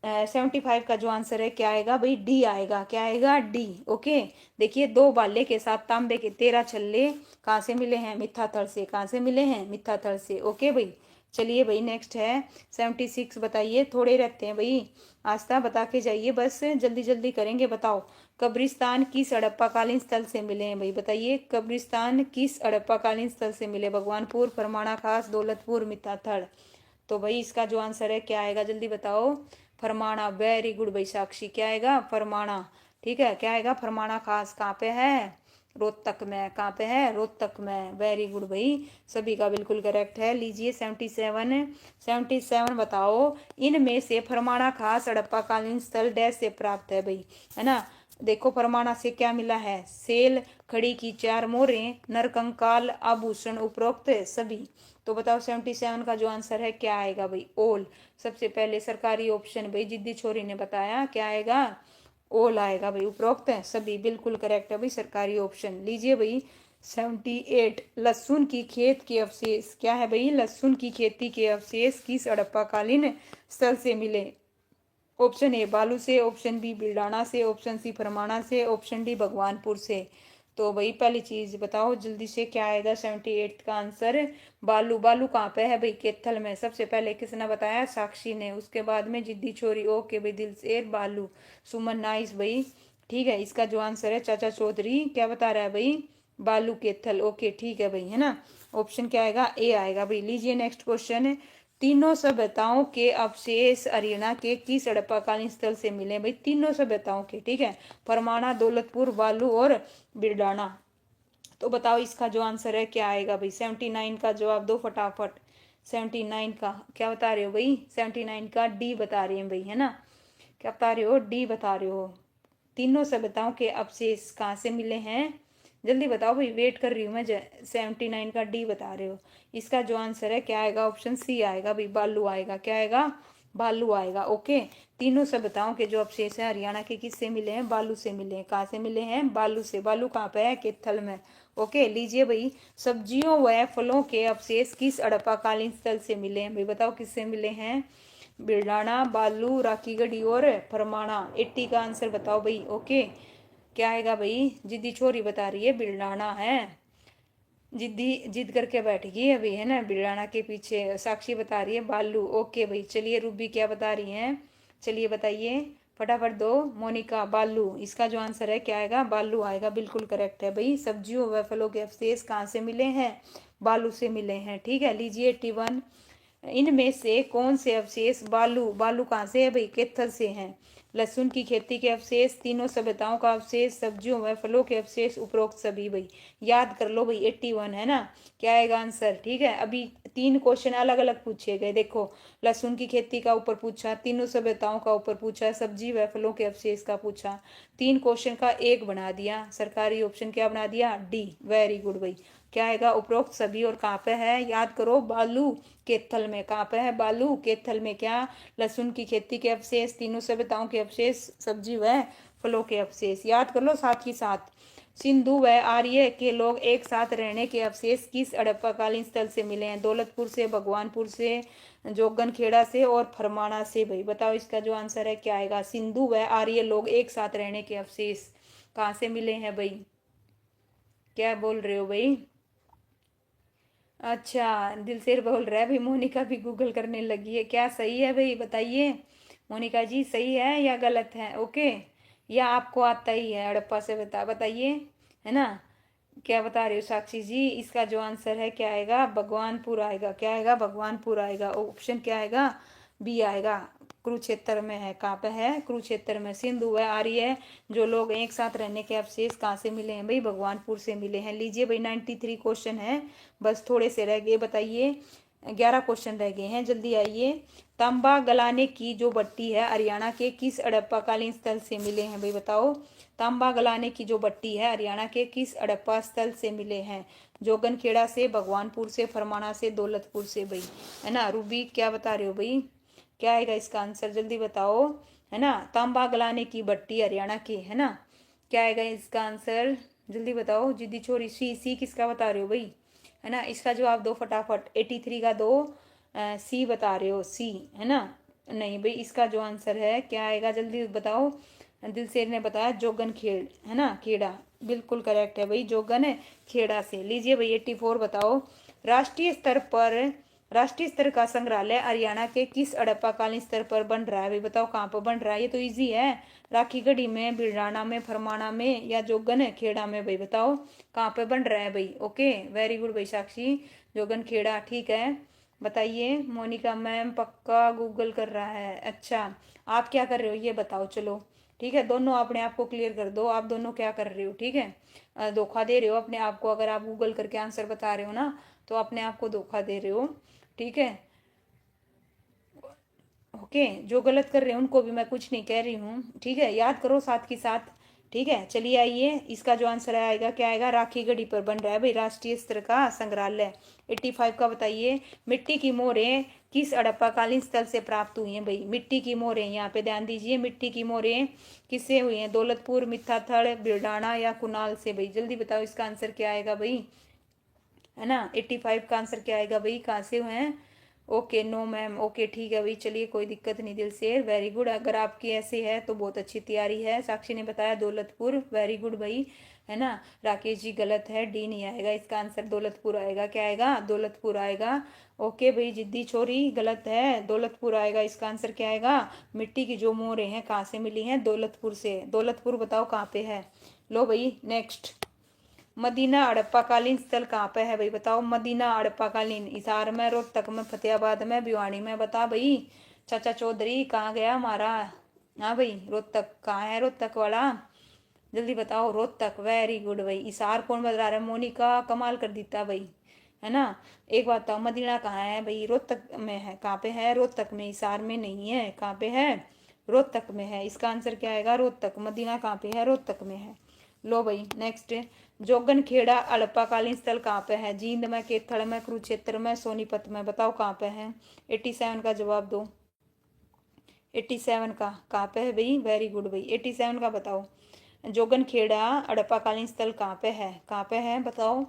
75 का जो आंसर है क्या आएगा भाई? डी आएगा। क्या आएगा? डी। ओके, देखिए, दो बाले के साथ तांबे के 13 छल्ले कहाँ से मिले हैं? मिथ्याथल से। कहाँ से मिले हैं? मिथ्याथल से। ओके भाई, चलिए भाई नेक्स्ट है 76। बताइए, थोड़े रहते हैं भाई, आस्था बता के जाइए, बस जल्दी जल्दी करेंगे। बताओ, कब्रिस्तान किस हड़प्पाकालीन स्थल से मिले हैं भाई? बताइए, कब्रिस्तान किस हड़प्पाकालीन स्थल से मिले? भगवानपुर, फरमाना खास, दौलतपुर, मिथ्याथल? तो भाई इसका जो आंसर है क्या आएगा? जल्दी बताओ। फरमाना। वेरी गुड भाई साक्षी, क्या आएगा? फरमाना। ठीक है, क्या आएगा? फरमाना खास कहाँ पे है? रोहतक में। कहाँ पे है? रोहतक में। वेरी गुड भाई, सभी का बिल्कुल करेक्ट है। लीजिए 77 बताओ, इनमें से फरमाना खास हड़प्पाकालीन स्थल डैश से प्राप्त है भाई, है ना। देखो, फरमाना से क्या मिला है? सेल, खड़ी की 4 मोहरें, नरकंकाल, आभूषण, उपरोक्त सभी। तो बताओ 77 का जो आंसर है क्या आएगा भाई? ओल। सबसे पहले सरकारी ऑप्शन भाई, जिद्दी छोरी ने बताया, क्या आएगा? ओल आएगा भाई, उपरोक्त है सभी, बिल्कुल करेक्ट है भाई, सरकारी ऑप्शन। लीजिए भाई 78, लहसुन की खेत के अवशेष क्या है भाई? लहसुन की खेती के अवशेष किस हड़प्पाकालीन स्थल से मिले? ऑप्शन ए बालू से, ऑप्शन बी बिल्डाना से, ऑप्शन सी फरमाना से, ऑप्शन डी भगवानपुर से। तो भाई पहली चीज बताओ जल्दी से, क्या आएगा 78 का आंसर? बालू। बालू कहाँ पे है भाई? कैथल में। सबसे पहले किसने बताया? साक्षी ने। उसके बाद में जिद्दी छोरी। ओके भाई, दिल से बालू। सुमन नाइस भाई। ठीक है, इसका जो आंसर है चाचा चौधरी क्या बता रहा है भाई? बालू कैथल। ओके, ठीक है भाई, है ना। ऑप्शन क्या आएगा? ए आएगा भाई। लीजिए नेक्स्ट क्वेश्चन। तीनों सभ्यताओं के अवशेष हरियाणा के किस हड़प्पाकालीन स्थल से मिले भाई? तीनों सभ्यताओं के, ठीक है, फरमाना, दौलतपुर, बालू और बिरडाना। तो बताओ इसका जो आंसर है क्या आएगा भाई? 79 का जवाब दो फटाफट। 79 का क्या बता रहे हो भाई? 79 का डी बता रहे हैं भाई, है ना। क्या बता रहे हो? डी बता रहे हो। तीनों सभ्यताओं के अवशेष कहाँ से मिले हैं? जल्दी बताओ भाई, वेट कर रही हूँ मैं। 79 का डी बता रहे हो। इसका जो आंसर है क्या आएगा? ऑप्शन सी आएगा भाई, बालू आएगा। क्या आएगा? बालू आएगा। ओके, तीनों सभ्यताओं के जो अवशेष हैं हरियाणा के किससे मिले हैं? बालू से मिले हैं। कहाँ से मिले हैं? बालू से। बालू कहाँ पे है? कैथल में। ओके, लीजिए भाई, सब्जियों व फलों के अवशेष किस हड़प्पाकालीन स्थल से मिले हैं भाई, बताओ किससे मिले हैं। बिरलाना, बालू, राखीगढ़ी और फरमाना। 80 का आंसर बताओ भाई। ओके, क्या आएगा भाई। जिद्दी छोरी बता रही है बिरलाना है, जिद करके बैठ गई अभी, है ना, बिरलाना के पीछे। साक्षी बता रही है बालू। ओके भाई, चलिए रूबी क्या बता रही हैं, चलिए बताइए फटाफट दो। मोनिका बालू, इसका जो आंसर है क्या आएगा, बालू आएगा, बिल्कुल करेक्ट है भाई। सब्जियों व फलों के अवशेष कहाँ से मिले हैं, बालू से मिले हैं। ठीक है, लीजिए 81, इनमें से कौन से अवशेष बालू, बालू कहाँ से है भाई, केथल से हैं। लहसुन की खेती के अवशेष, तीनों सभ्यताओं का अवशेष, सब्जियों व फलों के अवशेष, उपरोक्त सभी भाई। याद कर लो भाई, 81 है ना, क्या आएगा आंसर। ठीक है, अभी 3 क्वेश्चन अलग अलग पूछे गए, देखो लहसुन की खेती का ऊपर पूछा, तीनों सभ्यताओं का ऊपर पूछा, सब्जी व फलों के अवशेष का पूछा। 3 क्वेश्चन का एक बना दिया, सरकारी ऑप्शन क्या बना दिया, डी। वेरी गुड भाई, क्या आएगा, उपरोक्त सभी। और कहाँ पे है, याद करो, बालू केथल में। कहाँ पे है, बालू केथल में। क्या, लहसुन की खेती के अवशेष, तीनों सभ्यताओं के अवशेष, सब्जी व फलों के अवशेष। याद कर लो साथ ही साथ। सिंधु व आर्य के लोग एक साथ रहने के अवशेष किस हड़प्पाकालीन स्थल से मिले हैं, दौलतपुर से, भगवानपुर से, जोगनखेड़ा से और फरमाना से भाई। बताओ इसका जो आंसर है क्या आएगा। सिंधु व आर्य लोग एक साथ रहने के अवशेष कहाँ से मिले हैं भाई, क्या बोल रहे हो भाई। अच्छा, दिलसेर बोल रहा है भाई, मोनिका भी गूगल करने लगी है, क्या सही है भाई, बताइए मोनिका जी, सही है या गलत है। ओके, या आपको आता ही है हड़प्पा से, बताइए, है ना। क्या बता रहे हो साक्षी जी, इसका जो आंसर है क्या आएगा, भगवानपुर आएगा। क्या आएगा, भगवानपुर आएगा। ऑप्शन क्या आएगा, बी आएगा। कुरुक्षेत्र में है, कहाँ पे है, कुरुक्षेत्र में। सिंधु व आर्य जो लोग एक साथ रहने के अवशेष कहाँ से मिले हैं भाई, भगवानपुर से मिले हैं। लीजिए भाई, 93 क्वेश्चन है, बस थोड़े से रह गए, बताइए। 11 क्वेश्चन रह गए हैं, जल्दी आइए। तांबा गलाने की जो भट्टी है हरियाणा के किस हड़प्पाकालीन स्थल से मिले हैं भाई, बताओ। तांबा गलाने की जो भट्टी है हरियाणा के किस हड़प्पा स्थल से मिले हैं, जोगनखेड़ा से, भगवानपुर से, फरमाना से, दौलतपुर से भाई, है ना। रूबी क्या बता रहे हो भाई, क्या आएगा इसका आंसर, जल्दी बताओ, है ना। तांबा गलाने की भट्टी हरियाणा की, है ना, क्या आएगा इसका आंसर, जल्दी बताओ। जिद्दी छोरी, सी किसका बता रहे हो भाई, है ना। इसका जवाब दो फटाफट, 83 का दो। सी बता रहे हो, सी, है ना। नहीं भाई, इसका जो आंसर है क्या आएगा, जल्दी बताओ। दिलसेर ने बताया जोगन खेड़, है ना, खेड़ा, बिल्कुल करेक्ट है भाई, जोगन है खेड़ा से। लीजिए भाई 84 बताओ। राष्ट्रीय स्तर पर, राष्ट्रीय स्तर का संग्रहालय हरियाणा के किस हड़प्पाकालीन स्तर पर बन रहा है भाई, बताओ कहाँ पर बन रहा है, ये तो इजी है। राखीगढ़ी में, बिरलाना में, फरमाना में, या जोगन खेड़ा में भाई, बताओ कहाँ पे बन रहा है भाई। ओके, वेरी गुड भाई साक्षी, जोगन खेड़ा, ठीक है। बताइए मोनिका मैम, पक्का गूगल कर रहा है, अच्छा। आप क्या कर रहे हो ये बताओ, चलो ठीक है, दोनों अपने आप को क्लियर कर दो, आप दोनों क्या कर रहे हो, ठीक है। धोखा दे रहे हो अपने आप को, अगर आप गूगल करके आंसर बता रहे हो ना, तो अपने आप को धोखा दे रहे हो, ठीक है। ओके, जो गलत कर रहे हैं उनको भी मैं कुछ नहीं कह रही हूँ, ठीक है, याद करो साथ के साथ। ठीक है, चलिए आइए, इसका जो आंसर आएगा क्या आएगा, राखीगढ़ी पर बन रहा है भाई राष्ट्रीय स्तर का संग्रहालय। 85 का बताइए। मिट्टी की मोहरें किस हड़प्पाकालीन स्थल से प्राप्त हुई हैं भाई, मिट्टी की मोहरें, यहाँ पे ध्यान दीजिए, मिट्टी की मोहरें किससे हुई हैं, दौलतपुर, मिथाथड़, बिरडाना या कुनाल से भाई, जल्दी बताओ इसका आंसर क्या आएगा भाई, है ना। 85 का आंसर क्या आएगा भाई, कहाँ से हुए हैं। ओके, नो मैम, ओके ठीक है भाई, चलिए कोई दिक्कत नहीं, दिल से वेरी गुड, अगर आपकी ऐसे है तो बहुत अच्छी तैयारी है। साक्षी ने बताया दौलतपुर, वेरी गुड भाई, है ना। राकेश जी गलत है, डी नहीं आएगा इसका आंसर, दौलतपुर आएगा। क्या आएगा, दौलतपुर आएगा। ओके भाई, जिद्दी छोरी गलत है, दौलतपुर आएगा इसका आंसर, क्या आएगा। मिट्टी की जो मोहरें हैं कहाँ से मिली हैं, दौलतपुर से। दौलतपुर बताओ कहाँ पे है। लो भाई नेक्स्ट, मदीना हड़प्पाकालीन स्थल कहाँ पे है भाई, बताओ। मदीना हड़प्पाकालीन, हिसार में, रोहतक में, फतेहाबाद में, भिवानी में, बता भाई। चाचा चौधरी कहाँ गया हमारा, हाँ भाई, रोहतक कहाँ है, रोहतक वाला, जल्दी बताओ। रोहतक, वेरी गुड भाई। हिसार कौन बता रहा है, मोनिका, कमाल कर देता भाई, है ना। एक बात बताओ, मदीना कहाँ है भाई, रोहतक में है, कहाँ पे है, रोहतक में, हिसार में नहीं है, कहाँ पे है, रोहतक में है। इसका आंसर क्या आएगा, रोहतक। मदीना कहाँ पे है, रोहतक में है। लो भाई नेक्स्ट, जोगन खेड़ा हड़प्पाकालीन स्थल कहाँ पे है, जींद में, केथड़ में, कुरुक्षेत्र में, सोनीपत में, बताओ कहाँ पे है। 87 का जवाब दो, 87 का कहाँ पे है भाई, वेरी गुड भाई, 87 का बताओ। जोगनखेड़ा हड़प्पाकालीन स्थल कहाँ पे है, कहाँ पे है बताओ।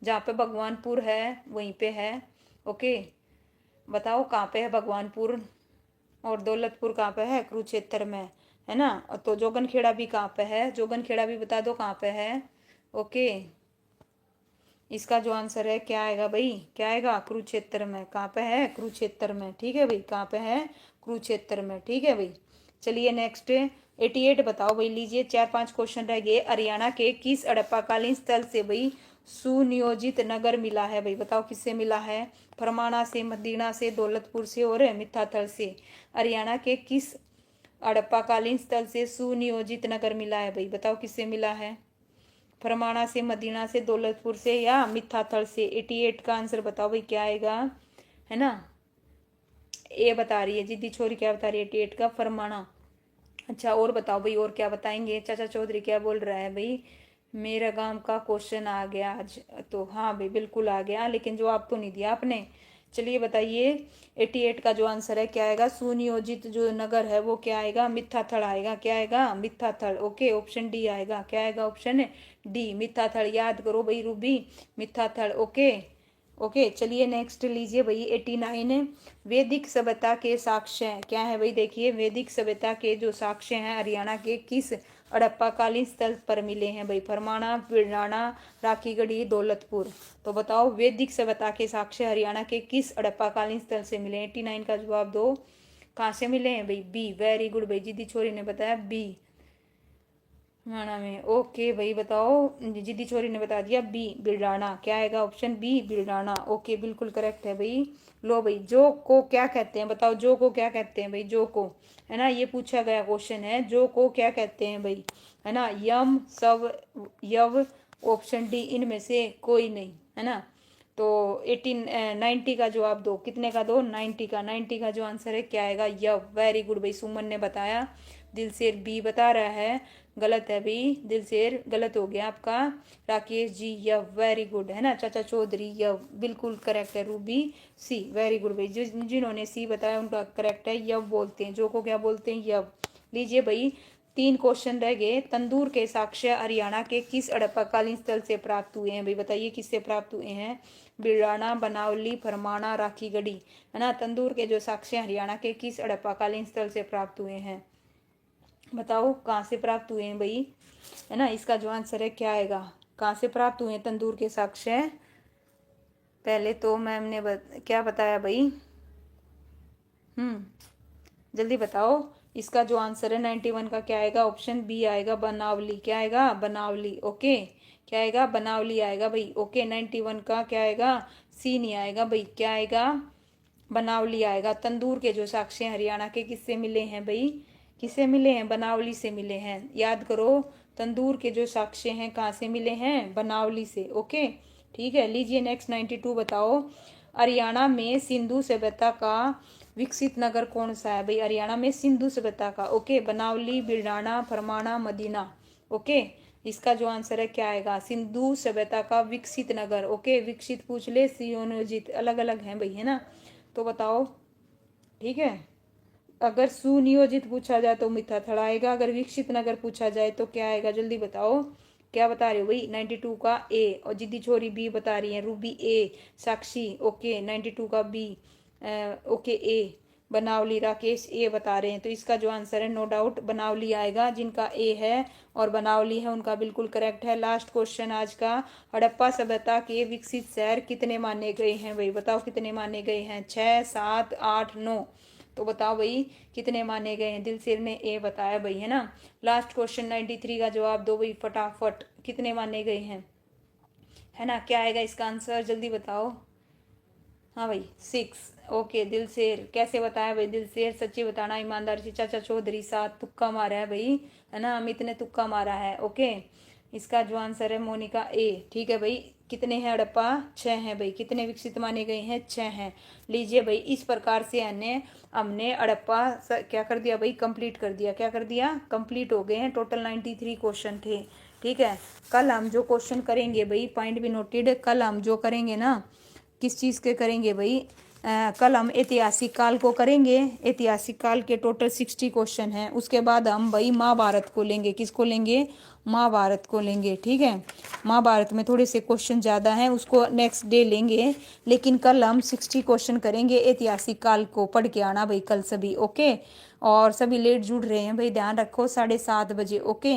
जहाँ पे भगवानपुर है वहीं पे है। ओके, बताओ कहाँ पे है भगवानपुर। और दौलतपुर कहाँ पे है, कुरुक्षेत्र में, है ना। तो जोगनखेड़ा भी कहाँ पे है, जोगनखेड़ा भी बता दो कहाँ पे है। ओके, इसका जो आंसर है क्या आएगा भाई, क्या आएगा, कुरुक्षेत्र में। कहाँ पे है, कुरुक्षेत्र में। ठीक है भाई, कहाँ पे है, कुरुक्षेत्र में। ठीक है भाई, चलिए नेक्स्ट 88 बताओ भाई। लीजिए 4-5 क्वेश्चन रह गए। हरियाणा के किस हड़प्पाकालीन स्थल से भाई सुनियोजित नगर मिला है भाई, बताओ किससे मिला है। फरमाना से, मदीना से, दौलतपुर से और मित्थाथल से। हरियाणा के किस हड़प्पाकालीन स्थल से सुनियोजित नगर मिला है भाई, बताओ किससे मिला है। फरमाना से, मदीना से, दौलतपुर से या मित्थाथल से। 88 का आंसर बताओ भाई क्या आएगा, है ना। ये बता रही है जिद्दी छोरी, क्या बता रही है 88 का फरमाना। अच्छा और बताओ भाई, और क्या बताएंगे। चाचा चौधरी क्या बोल रहा है भाई, मेरा गांव का क्वेश्चन आ गया आज। तो हाँ भाई बिल्कुल आ गया, लेकिन जवाब तो नहीं दिया आपने। चलिए बताइए 88 का जो आंसर है क्या आएगा। सुनियोजित जो नगर है वो क्या आएगा, मिथ्याथल आएगा। क्या आएगा, मिथ्याथल। ओके, ऑप्शन डी आएगा। क्या आएगा, ऑप्शन डी, मिथ्याथल। याद करो भाई रूबी, मिथ्याथल। ओके ओके, चलिए नेक्स्ट लीजिए भाई 89। वैदिक सभ्यता के साक्ष्य क्या है भाई, देखिए वैदिक सभ्यता के जो साक्ष्य हैं हरियाणा के किस हड़प्पाकालीन स्थल पर मिले हैं भाई। फरमाना, बिरनाना, राखीगढ़ी, दौलतपुर। तो बताओ वैदिक सभ्यता के साक्ष्य हरियाणा के किस हड़प्पाकालीन स्थल से मिले हैं। 89 का जवाब दो, कहाँ से मिले हैं भाई, बी। वेरी गुड भाई, जिद्दी छोरी ने बताया बी, हरियाणा में। ओके भाई बताओ, जिद्दी छोरी ने बता दिया बी, बिरडाना। क्या आएगा, ऑप्शन बी, बिरडाना। ओके बिल्कुल करेक्ट है भाई। लो भाई, जो को क्या कहते हैं बताओ, जो को क्या कहते हैं भाई, जो को, है ना। ये पूछा गया क्वेश्चन है, जो को क्या कहते हैं भाई, है ना। यम, सब, यव, ऑप्शन डी इनमें से कोई नहीं, है ना। तो 90 का जवाब दो, कितने का दो, 90 का। 90 का जो आंसर है क्या आएगा, यव। वेरी गुड भाई, सुमन ने बताया। दिलसेर बी बता रहा है, गलत है भाई, दिलसेर गलत हो गया आपका। राकेश जी यव, वेरी गुड, है ना। चाचा चौधरी यव, बिल्कुल करेक्ट है। रूबी सी, वेरी गुड भाई। जिन्होंने सी बताया उनका करेक्ट है, यव बोलते हैं, जो को क्या बोलते हैं, यव। लीजिए भाई 3 क्वेश्चन रह गए। तंदूर के साक्ष्य हरियाणा के किस हड़प्पाकालीन स्थल से प्राप्त हुए हैं भाई, बताइए किससे प्राप्त हुए हैं। बिरडाना, बनावली, फरमाना, राखीगढ़ी, है ना। तंदूर के जो साक्ष्य हरियाणा के किस हड़प्पाकालीन स्थल से प्राप्त हुए हैं, बताओ कहाँ से प्राप्त हुए हैं भाई, है ना। इसका जो आंसर है क्या आएगा, कहाँ से प्राप्त हुए हैं तंदूर के साक्ष्य। पहले तो मैम ने क्या बताया भाई, जल्दी बताओ। इसका जो आंसर है 91 का क्या आएगा, ऑप्शन बी आएगा, बनावली। क्या आएगा, बनावली। ओके, क्या आएगा, बनावली आएगा भाई। ओके 91 का क्या आएगा, सी नहीं आएगा भाई, क्या आएगा, बनावली आएगा। तंदूर के जो साक्ष्य हरियाणा के किससे मिले हैं भाई, किससे मिले हैं, बनावली से मिले हैं। याद करो, तंदूर के जो साक्ष्य हैं कहाँ से मिले हैं, बनावली से। ओके ठीक है, लीजिए नेक्स्ट 92 बताओ। हरियाणा में सिंधु सभ्यता का विकसित नगर कौन सा है भाई, हरियाणा में सिंधु सभ्यता का। ओके, बनावली, बिरडाना, फरमाना, मदीना। ओके, इसका जो आंसर है क्या आएगा, सिंधु सभ्यता का विकसित नगर। ओके, विकसित पूछ ले, सुनियोजित अलग अलग हैं भाई, है ना। तो बताओ, ठीक है। अगर सुनियोजित पूछा जाए तो मिथ्याथल आएगा, अगर विकसित नगर पूछा जाए तो क्या आएगा, जल्दी बताओ। क्या बता रहे हो भाई, 92 का ए। और जिद्दी छोरी बी बता रही है, रूबी ए, साक्षी ओके 92 का बी। ओके ए, बनावली, राकेश ए बता रहे हैं। तो इसका जो आंसर है नो डाउट बनावली आएगा। जिनका ए है और बनावली है उनका बिल्कुल करेक्ट है। लास्ट क्वेश्चन आज का, हड़प्पा सभ्यता के विकसित शहर कितने माने गए हैं भाई, बताओ कितने माने गए हैं, 6, 7, 8, 9। तो बताओ भाई कितने माने गए हैं। दिलसेर ने ए बताया भाई, है ना। लास्ट क्वेश्चन 93 का जवाब दो भाई फटाफट, कितने माने गए हैं, है ना। क्या आएगा इसका आंसर, जल्दी बताओ। हाँ भाई 6। ओके दिलसेर, कैसे बताया भाई दिलसेर, सच्ची बताना ईमानदारी से। चाचा चौधरी 7, तुक्का मारा है भाई, है ना। अमित ने तुक्का मारा है। ओके, इसका जो आंसर है मोनिका ए। ठीक है भाई, कितने हैं हड़प्पा, 6 हैं भाई। कितने विकसित माने गए हैं, 6 हैं। लीजिए भाई, इस प्रकार से हमने हड़प्पा क्या कर दिया भाई, कंप्लीट कर दिया। क्या कर दिया, कंप्लीट हो गए हैं। टोटल 93 क्वेश्चन थे। ठीक है, कल हम जो क्वेश्चन करेंगे भाई, पॉइंट भी नोटेड, कल हम जो करेंगे ना, किस चीज़ के करेंगे भाई, कल हम ऐतिहासिक काल को करेंगे। ऐतिहासिक काल के टोटल 60 क्वेश्चन हैं। उसके बाद हम भाई महाभारत को लेंगे। किसको लेंगे? महाभारत को लेंगे। ठीक है, महाभारत में थोड़े से क्वेश्चन ज़्यादा हैं, उसको नेक्स्ट डे लेंगे। लेकिन कल हम 60 क्वेश्चन करेंगे ऐतिहासिक काल को। पढ़ के आना भाई कल सभी, ओके। और सभी लेट जुड़ रहे हैं भाई, ध्यान रखो 7:30 बजे, ओके।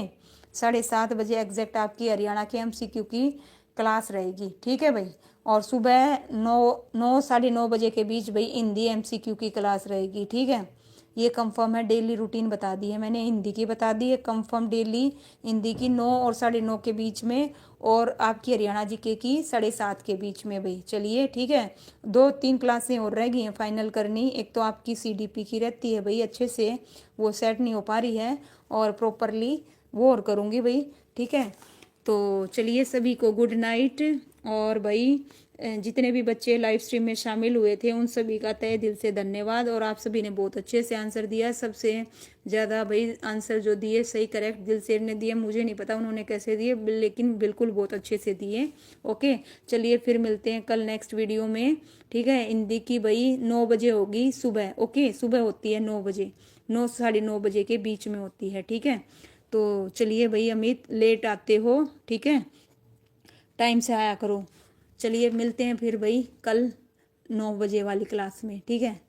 7:30 बजे एग्जैक्ट आपकी हरियाणा के MCQ की क्लास रहेगी। ठीक है भाई। और सुबह 9 साढ़े 9 बजे के बीच भाई हिंदी MCQ की क्लास रहेगी। ठीक है, ये कंफर्म है। डेली रूटीन बता दी है मैंने, हिंदी की बता दी है कंफर्म। डेली हिंदी की 9 और 9:30 के बीच में, और आपकी हरियाणा GK की 7:30 के बीच में भाई। चलिए ठीक है, 2-3 क्लासें और रह गई हैं फाइनल करनी। एक तो आपकी CDP की रहती है भाई, अच्छे से वो सेट नहीं हो पा रही है, और प्रॉपरली वो और करूँगी भाई। ठीक है, तो चलिए सभी को गुड नाइट। और भाई जितने भी बच्चे लाइव स्ट्रीम में शामिल हुए थे उन सभी का तहे दिल से धन्यवाद। और आप सभी ने बहुत अच्छे से आंसर दिया। सबसे ज़्यादा भाई आंसर जो दिए सही करेक्ट दिलसेर ने दिए। मुझे नहीं पता उन्होंने कैसे दिए, लेकिन बिल्कुल बहुत अच्छे से दिए। ओके, चलिए फिर मिलते हैं कल नेक्स्ट वीडियो में। ठीक है, हिंदी की भाई 9 बजे होगी सुबह, ओके। सुबह होती है 9 बजे, 9 साढ़े 9 बजे के बीच में होती है। ठीक है, तो चलिए भाई अमित, लेट आते हो, ठीक है, टाइम से आया करो। चलिए मिलते हैं फिर भाई कल 9 बजे वाली क्लास में। ठीक है।